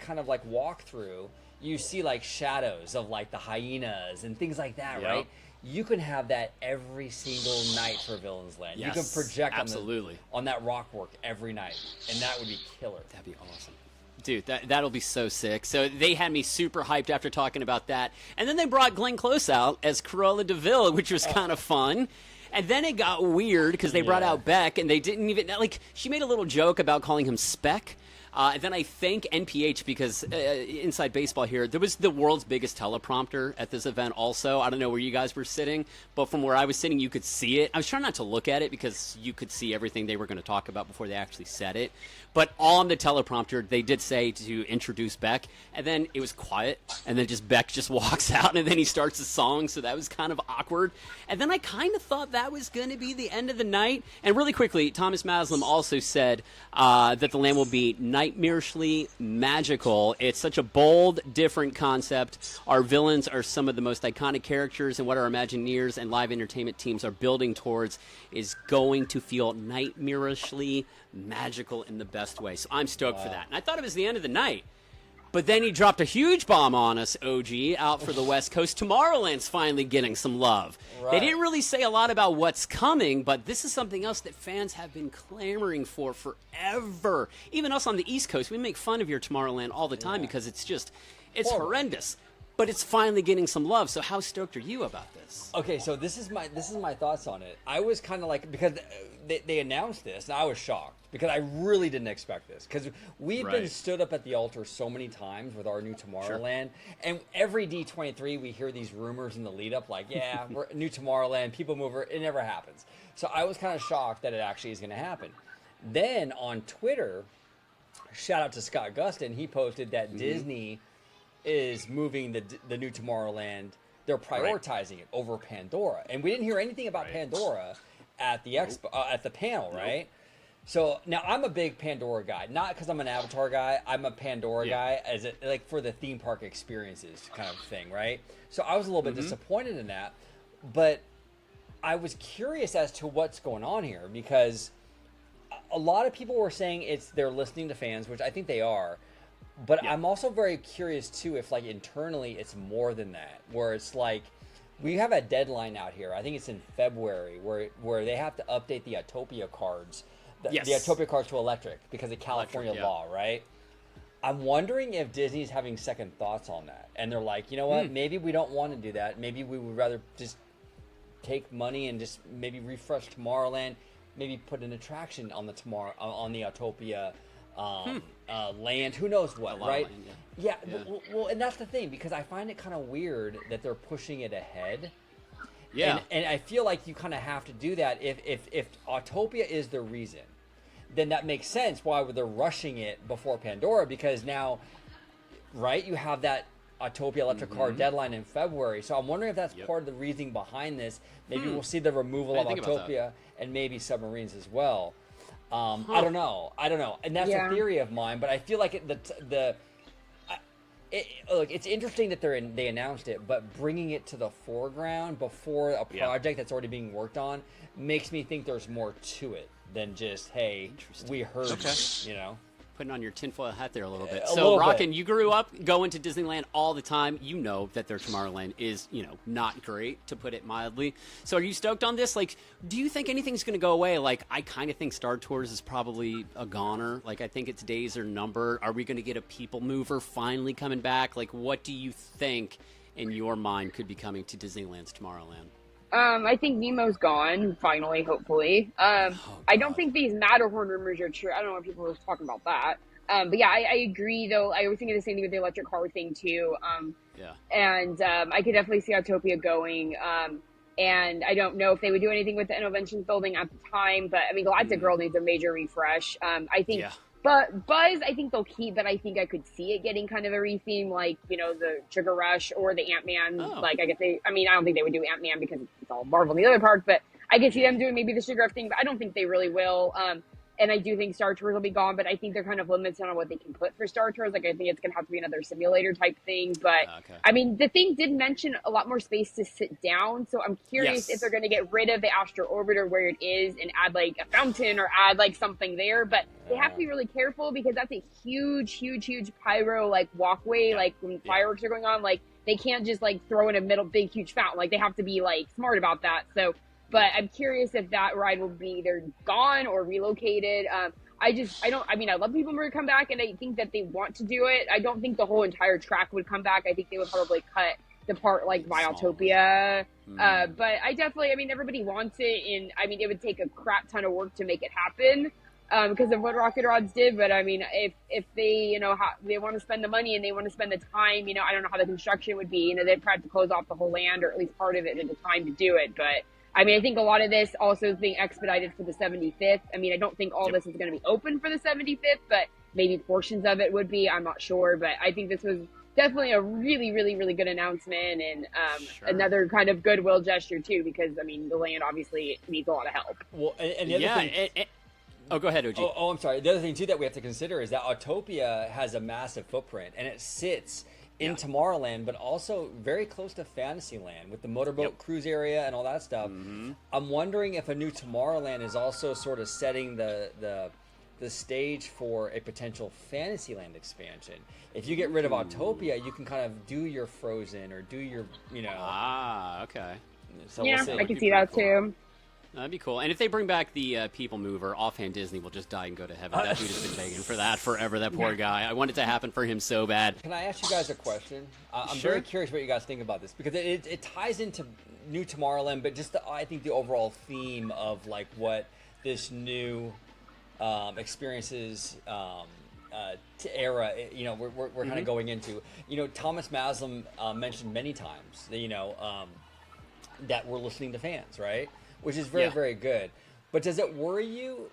kind of like walkthrough, you see like shadows of like the hyenas and things like that, right? You can have that every single night for Villains Land. Yes, you can project absolutely on that rock work every night, and that would be killer. That'd be awesome. Dude, that'll be so sick. So they had me super hyped after talking about that. And then they brought Glenn Close out as Cruella de Vil, which was kind of fun. And then it got weird because they brought out Beck, and they didn't even, like, she made a little joke about calling him Speck. And then I thank NPH because Inside Baseball here, there was the world's biggest teleprompter at this event also. I don't know where you guys were sitting, but from where I was sitting, you could see it. I was trying not to look at it because you could see everything they were going to talk about before they actually said it. But on the teleprompter, they did say to introduce Beck, and then it was quiet, and then Beck just walks out, and then he starts the song, so that was kind of awkward. And then I kind of thought that was going to be the end of the night. And really quickly, Thomas Maslam also said that the land will be nightmarishly magical. It's such a bold, different concept. Our villains are some of the most iconic characters, and what our Imagineers and live entertainment teams are building towards is going to feel nightmarishly magical in the best way. So I'm stoked for that. And I thought it was the end of the night. But then he dropped a huge bomb on us, OG, out for the West Coast. Tomorrowland's finally getting some love. Right. They didn't really say a lot about what's coming, but this is something else that fans have been clamoring for forever. Even us on the East Coast, we make fun of your Tomorrowland all the time because it's horrendous. But it's finally getting some love. So how stoked are you about this? Okay, so this is my thoughts on it. I was kind of like, because they announced this, and I was shocked because I really didn't expect this, because we've been stood up at the altar so many times with our new Tomorrowland, and every D23 we hear these rumors in the lead up, like, yeah, we're new Tomorrowland, people mover, it never happens. So I was kind of shocked that it actually is going to happen. Then on Twitter, shout out to Scott Gustin, he posted that Disney is moving the new Tomorrowland. They're prioritizing it over Pandora, and we didn't hear anything about Pandora at the expo at the panel, right? So now I'm a big Pandora guy, not because I'm an Avatar guy. I'm a Pandora guy as like for the theme park experiences kind of thing, right? So I was a little bit disappointed in that, but I was curious as to what's going on here, because a lot of people were saying they're listening to fans, which I think they are. But I'm also very curious too if like internally it's more than that, where it's like we have a deadline out here. I think it's in February where they have to update the Autopia cards, the Autopia cards to electric because of California law, right? I'm wondering if Disney's having second thoughts on that, and they're like, you know what? Maybe we don't want to do that. Maybe we would rather just take money and just maybe refresh Tomorrowland. Maybe put an attraction on the Autopia land. Who knows what, right? Land, well, and that's the thing, because I find it kind of weird that they're pushing it ahead. Yeah, and I feel like you kind of have to do that if Autopia is the reason. Then that makes sense why they're rushing it before Pandora, because now, right, you have that Autopia electric car deadline in February. So I'm wondering if that's part of the reasoning behind this. Maybe we'll see the removal of Autopia and maybe submarines as well. I don't know. And that's a theory of mine, but I feel like look, it's interesting that they announced it, but bringing it to the foreground before a project that's already being worked on makes me think there's more to it than just, hey, we heard you, you know? Putting on your tinfoil hat there a little bit. So, Rockin', you grew up going to Disneyland all the time. You know that their Tomorrowland is, not great, to put it mildly. So are you stoked on this? Like, do you think anything's going to go away? Like, I kind of think Star Tours is probably a goner. Like, I think its days are numbered. Are we going to get a people mover finally coming back? Like, what do you think, in your mind, could be coming to Disneyland's Tomorrowland? I think Nemo's gone, finally, hopefully. I don't think these Matterhorn rumors are true. I don't know if people were talking about that. But yeah, I agree, though. I was thinking the same thing with the electric car thing, too. And I could definitely see Autopia going. And I don't know if they would do anything with the Innovations building at the time. But, I mean, Galactic Girl needs a major refresh. I think... Yeah. But Buzz, I think they'll keep, but I think I could see it getting kind of a retheme, like, the Sugar Rush or the Ant-Man. Like, I don't think they would do Ant-Man because it's all Marvel in the other park, but I could see them doing maybe the Sugar Rush thing, but I don't think they really will. And I do think Star Tours will be gone, but I think they're kind of limited on what they can put for Star Tours. Like, I think it's going to have to be another simulator type thing. But, I mean, the thing did mention a lot more space to sit down. So I'm curious if they're going to get rid of the Astro Orbiter where it is and add, like, a fountain or add, like, something there. But they have to be really careful because that's a huge, huge, huge pyro, like, walkway. Like, when fireworks are going on, like, they can't just, like, throw in a middle big, huge fountain. Like, they have to be, like, smart about that. So... But I'm curious if that ride will be either gone or relocated. I love people to come back, and I think that they want to do it. I don't think the whole entire track would come back. I think they would probably cut the part like Biotopia. But I definitely, everybody wants it, and it would take a crap ton of work to make it happen because of what Rocket Rods did. But if they, they want to spend the money and they want to spend the time, I don't know how the construction would be. They'd probably have to close off the whole land or at least part of it at a time to do it. But I think a lot of this also is being expedited for the 75th. I don't think all this is going to be open for the 75th, but maybe portions of it would be. I'm not sure, but I think this was definitely a really, really, really good announcement and another kind of goodwill gesture too, because the land obviously needs a lot of help. Well, and the other thing. Go ahead, OG. I'm sorry. The other thing too that we have to consider is that Autopia has a massive footprint, and it sits in Tomorrowland, but also very close to Fantasyland with the motorboat cruise area and all that stuff. I'm wondering if a new Tomorrowland is also sort of setting the stage for a potential Fantasyland expansion. If you get rid of Autopia, you can kind of do your Frozen or do your, okay. So yeah, we'll see. I can see that too. That'd be cool. And if they bring back the People Mover, Offhand Disney will just die and go to heaven. That dude has been begging for that forever, that poor guy. I want it to happen for him so bad. Can I ask you guys a question? I'm very curious what you guys think about this, because it ties into New Tomorrowland, but just I think the overall theme of like what this new experiences era, we're kind of going into. Thomas Maslam mentioned many times, that we're listening to fans, right? Which is very, very good. But does it worry you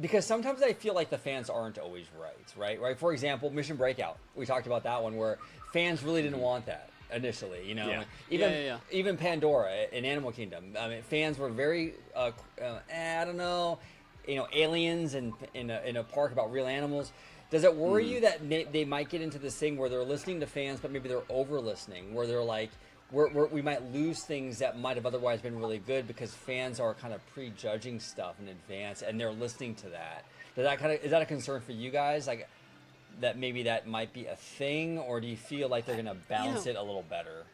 because sometimes I feel like the fans aren't always right? For example, Mission Breakout. We talked about that one where fans really didn't want that initially, Even Pandora in Animal Kingdom. Fans were very, I don't know, aliens and in a park about real animals. Does it worry you that they might get into this thing where they're listening to fans, but maybe they're over-listening, where they're like, we might lose things that might have otherwise been really good because fans are kind of prejudging stuff in advance and they're listening to that. Is that a concern for you guys? Like that maybe that might be a thing, or do you feel like they're going to balance it a little better?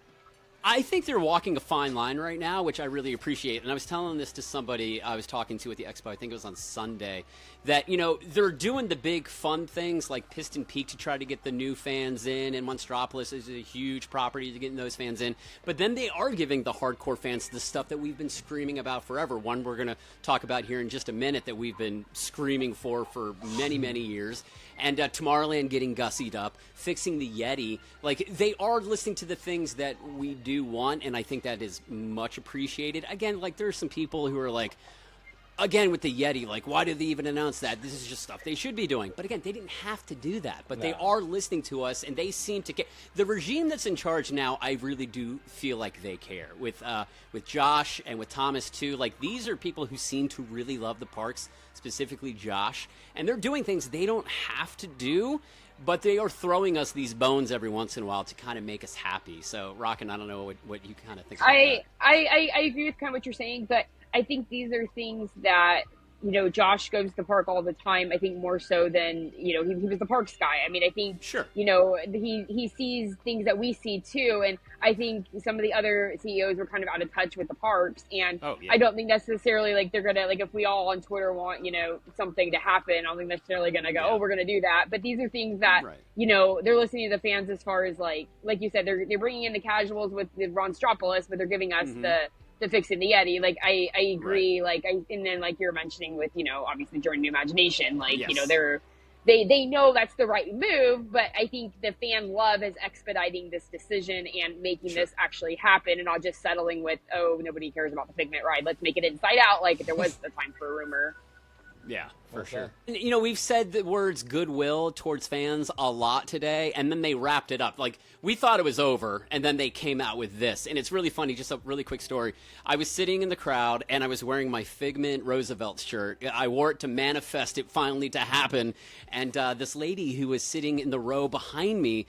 I think they're walking a fine line right now, which I really appreciate. And I was telling this to somebody I was talking to at the expo, I think it was on Sunday, that, you know, they're doing the big fun things like Piston Peak to try to get the new fans in, and Monstropolis is a huge property to getting those fans in. But then they are giving the hardcore fans the stuff that we've been screaming about forever. One we're going to talk about here in just a minute that we've been screaming for many, many years. And Tomorrowland getting gussied up, fixing the Yeti. Like, they are listening to the things that we do want, and I think that is much appreciated. Again, like, there are some people who are like, again, with the Yeti, like, why did they even announce that? This is just stuff they should be doing. But again, they didn't have to do that. But they are listening to us, and they seem to care. The regime that's in charge now, I really do feel like they care. With Josh and with Thomas, too. Like, these are people who seem to really love the parks, specifically Josh. And they're doing things they don't have to do, but they are throwing us these bones every once in a while to kind of make us happy. So, Rockin', I don't know what you kind of think about that. I agree with kind of what you're saying, but I think these are things that, you know, Josh goes to the park all the time. I think more so than, you know, he was the parks guy. I mean, I think, sure, you know, he sees things that we see too. And I think some of the other CEOs were kind of out of touch with the parks. And I don't think necessarily like they're going to, like, if we all on Twitter want, you know, something to happen, I don't think necessarily going to go, oh, we're going to do that. But these are things that, you know, they're listening to the fans as far as like you said, they're bringing in the casuals with the Monstropolis, but they're giving us the fixing the Yeti. Like, I agree. Like, and then like you're mentioning with, you know, obviously Journey to Imagination, like, you know, they know that's the right move, but I think the fan love is expediting this decision and making this actually happen, and not just settling with, oh, nobody cares about the Figment ride, let's make it Inside Out, like there was the time for a rumor. Yeah, for sure. You know, we've said the words goodwill towards fans a lot today, and then they wrapped it up. Like, we thought it was over, and then they came out with this. And it's really funny, just a really quick story. I was sitting in the crowd, and I was wearing my Figment Roosevelt shirt. I wore it to manifest it finally to happen. And this lady who was sitting in the row behind me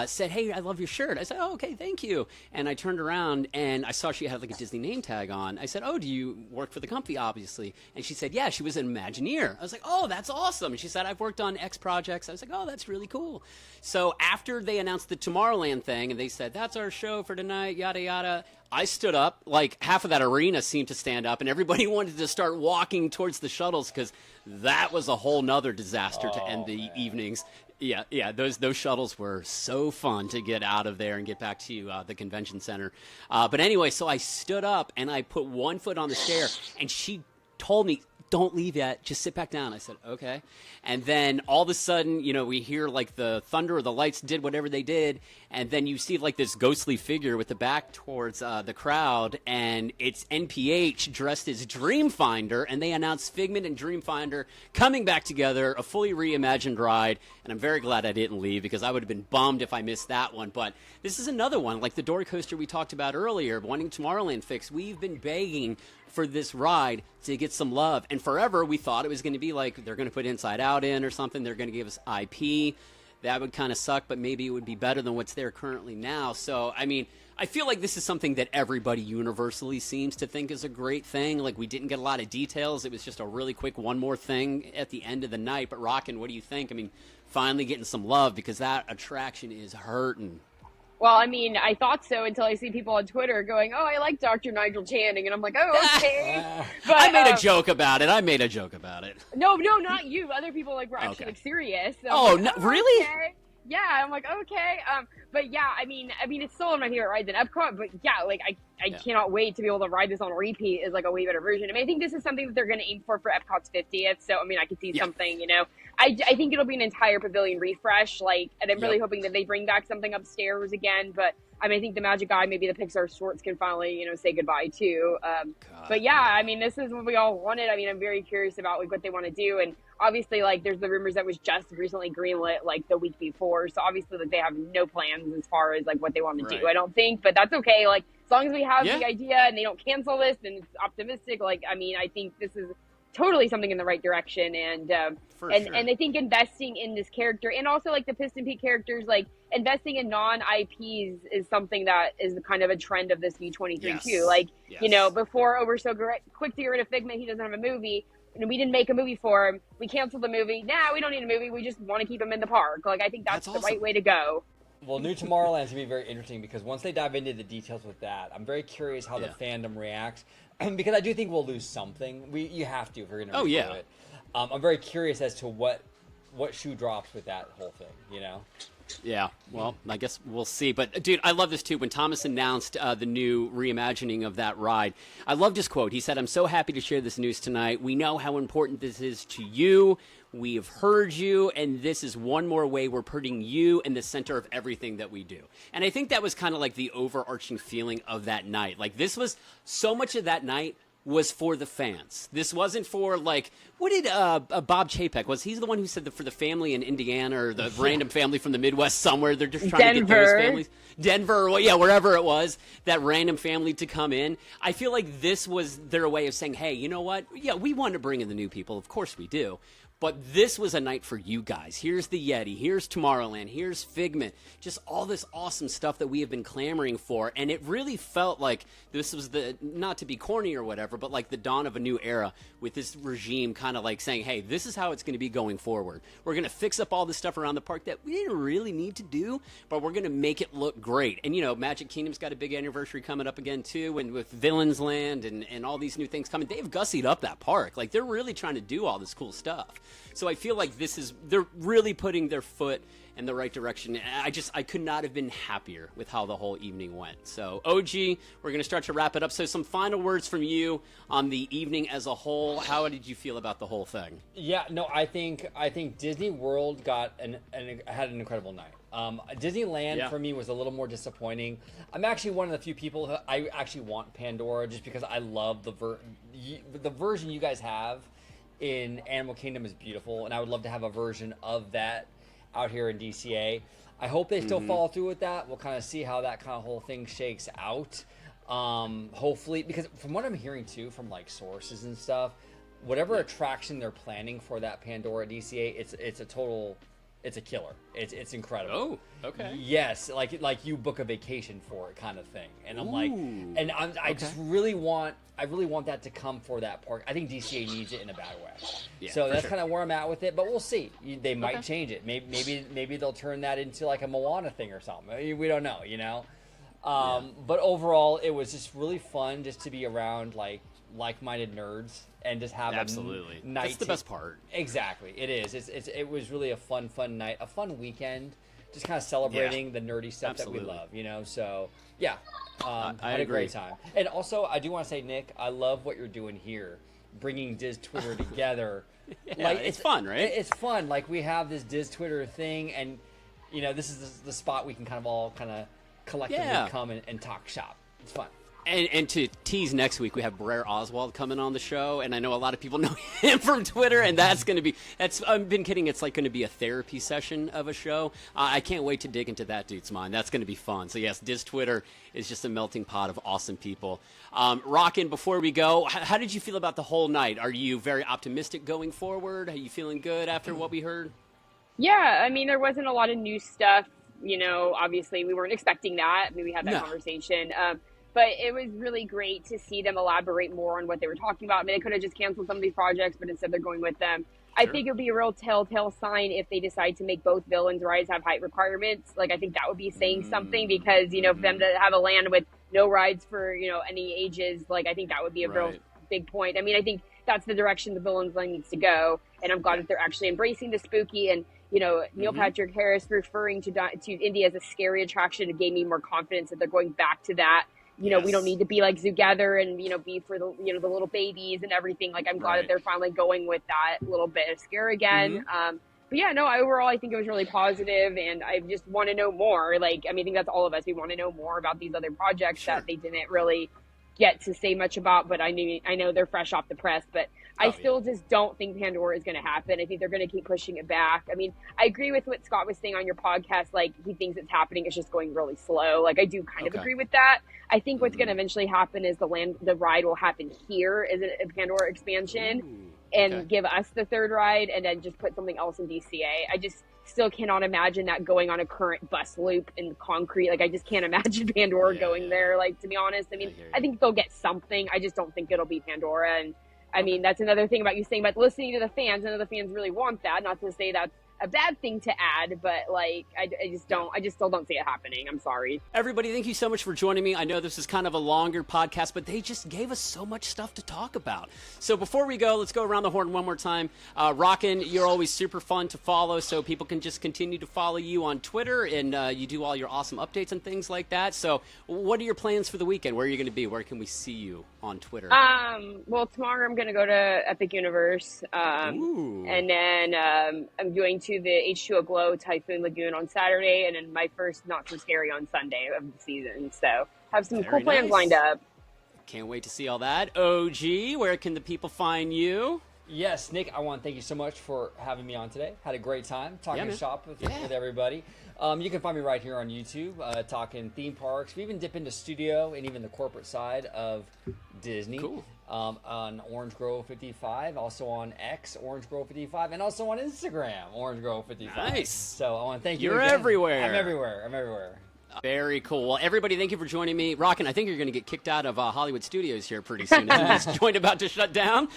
said, hey, I love your shirt. I said, oh, okay, thank you. And I turned around, and I saw she had like a Disney name tag on. I said, oh, do you work for the company, obviously? And she said, yeah, she was an Imagineer. I was like, oh, that's awesome. And she said, I've worked on X projects. I was like, oh, that's really cool. So after they announced the Tomorrowland thing, and they said, that's our show for tonight, yada, yada, I stood up. Like, half of that arena seemed to stand up, and everybody wanted to start walking towards the shuttles because that was a whole nother disaster to end the evenings. Yeah, those shuttles were so fun to get out of there and get back to the convention center. But anyway, so I stood up, and I put one foot on the stair, and she told me, don't leave yet, just sit back down. I said, okay. And then all of a sudden, you know, we hear like the thunder or the lights did whatever they did, and then you see like this ghostly figure with the back towards the crowd, and it's NPH dressed as Dreamfinder, and they announced Figment and Dreamfinder coming back together, a fully reimagined ride, and I'm very glad I didn't leave because I would have been bummed if I missed that one. But this is another one, like the Dory Coaster we talked about earlier, wanting Tomorrowland fixed. We've been begging for this ride to get some love, and forever we thought it was going to be like they're going to put Inside Out in or something, they're going to give us IP. That would kind of suck, but maybe it would be better than what's there currently now. So, I mean, I feel like this is something that everybody universally seems to think is a great thing. Like, we didn't get a lot of details. It was just a really quick one more thing at the end of the night. But Rockin', what do you think? I mean, finally getting some love, because that attraction is hurting. Well, I mean, I thought so until I see people on Twitter going, oh, I like Dr. Nigel Channing. And I'm like, oh, okay. But, I made a joke about it. No, not you. Other people like were actually like serious. So oh, like, no, really? Okay. Yeah, I'm like, okay. But yeah, I mean, it's still one of my favorite rides in Epcot. But yeah, like I cannot wait to be able to ride this on repeat is like a way better version. I mean, I think this is something that they're going to aim for Epcot's 50th. So, I mean, I could see something, you know. I think it'll be an entire pavilion refresh, like, and I'm really hoping that they bring back something upstairs again. But I mean, I think the Magic Eye, maybe the Pixar shorts can finally, you know, say goodbye too. But yeah, I mean, this is what we all wanted. I mean, I'm very curious about like what they want to do, and obviously, like, there's the rumors that was just recently greenlit like the week before, so obviously, like, they have no plans as far as like what they want to do. I don't think, but that's okay. Like, as long as we have the idea and they don't cancel this, and it's optimistic. Like, I mean, I think this is totally something in the right direction, and I think investing in this character, and also like the Piston Peak characters, like investing in non-IPs is something that is kind of a trend of this D23 too. Like, you know, before we're so quick to get rid of Figment, he doesn't have a movie, and we didn't make a movie for him. We canceled the movie. Now we don't need a movie. We just want to keep him in the park. Like, I think that's the right way to go. Well, New Tomorrowland's gonna be very interesting because once they dive into the details with that, I'm very curious how the fandom reacts because I do think we'll lose something. You have to if we're gonna review it. I'm very curious as to what shoe drops with that whole thing. You know. Yeah, well, I guess we'll see. But, dude, I love this, too. When Thomas announced the new reimagining of that ride, I loved his quote. He said, "I'm so happy to share this news tonight. We know how important this is to you. We have heard you, and this is one more way we're putting you in the center of everything that we do." And I think that was kind of like the overarching feeling of that night. Like, this was so much of that night was for the fans. This wasn't for, like, what did Bob Chapek, was he the one who said that for the family in Indiana or the random family from the Midwest somewhere, they're just trying to get those families? Denver, well, yeah, wherever it was, that random family to come in. I feel like this was their way of saying, hey, you know what? Yeah, we want to bring in the new people. Of course we do. But this was a night for you guys. Here's the Yeti. Here's Tomorrowland. Here's Figment. Just all this awesome stuff that we have been clamoring for. And it really felt like this was the, not to be corny or whatever, but like the dawn of a new era with this regime kind of like saying, hey, this is how it's going to be going forward. We're going to fix up all this stuff around the park that we didn't really need to do, but we're going to make it look great. And, you know, Magic Kingdom's got a big anniversary coming up again, too. And with Villains Land and all these new things coming, they've gussied up that park. Like, they're really trying to do all this cool stuff. So I feel like they're really putting their foot in the right direction. I could not have been happier with how the whole evening went. So OG, we're going to start to wrap it up. So some final words from you on the evening as a whole. How did you feel about the whole thing? Yeah, no, I think Disney World had an incredible night. Disneyland for me was a little more disappointing. I'm actually one of the few people who I actually want Pandora just because I love the version you guys have in Animal Kingdom is beautiful, and I would love to have a version of that out here in DCA. I hope they still follow through with that. We'll kind of see how that kind of whole thing shakes out. Hopefully, because from what I'm hearing too from like sources and stuff, whatever attraction they're planning for that Pandora DCA, it's a killer. It's incredible. Oh, okay. Yes, like you book a vacation for it kind of thing. And I'm like, and I really want that to come for that park. I think DCA needs it in a bad way. Yeah, so that's kind of where I'm at with it. But we'll see. They might change it. Maybe they'll turn that into like a Moana thing or something. We don't know, you know. But overall, it was just really fun just to be around like-minded nerds and just have a night. That's the best part. Exactly, it is. It was really a fun night, a fun weekend, just kind of celebrating the nerdy stuff that we love, you know. So yeah, I had a great time. And also, I do want to say, Nick, I love what you're doing here, bringing Diz Twitter together. It's fun, right? It's fun. Like we have this Diz Twitter thing, and you know, this is the spot we can kind of collectively come and talk shop. It's fun. And to tease next week, we have Brer Oswald coming on the show, and I know a lot of people know him from Twitter, and I've been kidding, it's like going to be a therapy session of a show. I can't wait to dig into that dude's mind. That's going to be fun. So yes, Diz Twitter is just a melting pot of awesome people. Rockin', before we go, how did you feel about the whole night? Are you very optimistic going forward? Are you feeling good after what we heard? Yeah, I mean, there wasn't a lot of new stuff. You know, obviously we weren't expecting that. I mean, we had that conversation. But it was really great to see them elaborate more on what they were talking about. I mean, they could have just canceled some of these projects, but instead they're going with them. Sure. I think it would be a real telltale sign if they decide to make both Villains rides have height requirements. Like, I think that would be saying something because, you know, for them to have a land with no rides for, you know, any ages, like, I think that would be a real big point. I mean, I think that's the direction the Villains Land needs to go. And I'm glad that they're actually embracing the spooky. And, you know, Neil Patrick Harris referring to Indy as a scary attraction, it gave me more confidence that they're going back to that. You know, we don't need to be like Zoogather and, you know, be for the, you know, the little babies and everything. Like, I'm glad that they're finally going with that little bit of scare again. But yeah, no, overall, I think it was really positive, and I just want to know more. Like, I mean, I think that's all of us. We want to know more about these other projects that they didn't really get to say much about, but I know they're fresh off the press, but I still just don't think Pandora is going to happen. I think they're going to keep pushing it back. I mean, I agree with what Scott was saying on your podcast. Like, he thinks it's happening. It's just going really slow. Like, I do kind of agree with that. I think what's going to eventually happen is the ride will happen here as a Pandora expansion and give us the third ride and then just put something else in DCA. I just still cannot imagine that going on a current bus loop in concrete. Like, I just can't imagine Pandora going there. Like, to be honest, I mean, I think they'll get something. I just don't think it'll be Pandora. And I mean, that's another thing about you saying about listening to the fans. I know the fans really want that. Not to say that's a bad thing to add, but like I just still don't see it happening. I'm sorry. Everybody, thank you so much for joining me. I know this is kind of a longer podcast, but they just gave us so much stuff to talk about. So before we go, let's go around the horn one more time. Rockin', you're always super fun to follow, so people can just continue to follow you on Twitter, and you do all your awesome updates and things like that. So what are your plans for the weekend? Where are you going to be? Where can we see you on Twitter? Well, tomorrow I'm going to go to Epic Universe, and then I'm going to the H2O Glow Typhoon Lagoon on Saturday, and then my first Not So Scary on Sunday of the season. So have some cool plans lined up. Can't wait to see all that. OG, where can the people find you? Yes, Nick, I want to thank you so much for having me on today. Had a great time talking shop with everybody. You can find me right here on YouTube, talking theme parks. We even dip into studio and even the corporate side of Disney. Cool. On Orange Grove 55, also on X, Orange Grove 55, and also on Instagram, Orange Grove 55. Nice. So I want to thank you. You're again. everywhere. I'm everywhere. Very cool. Well, everybody, thank you for joining me. Rockin', I think you're going to get kicked out of Hollywood Studios here pretty soon. Isn't this joint about to shut down?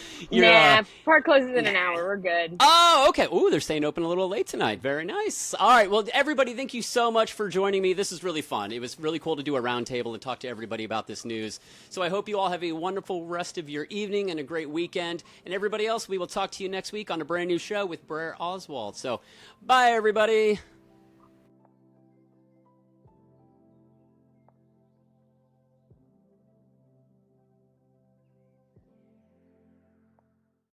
Park closes in an hour. We're good. Oh, okay. Ooh, they're staying open a little late tonight. Very nice. All right. Well, everybody, thank you so much for joining me. This is really fun. It was really cool to do a roundtable and talk to everybody about this news. So I hope you all have a wonderful rest of your evening and a great weekend. And everybody else, we will talk to you next week on a brand new show with Brer Oswald. So bye, everybody.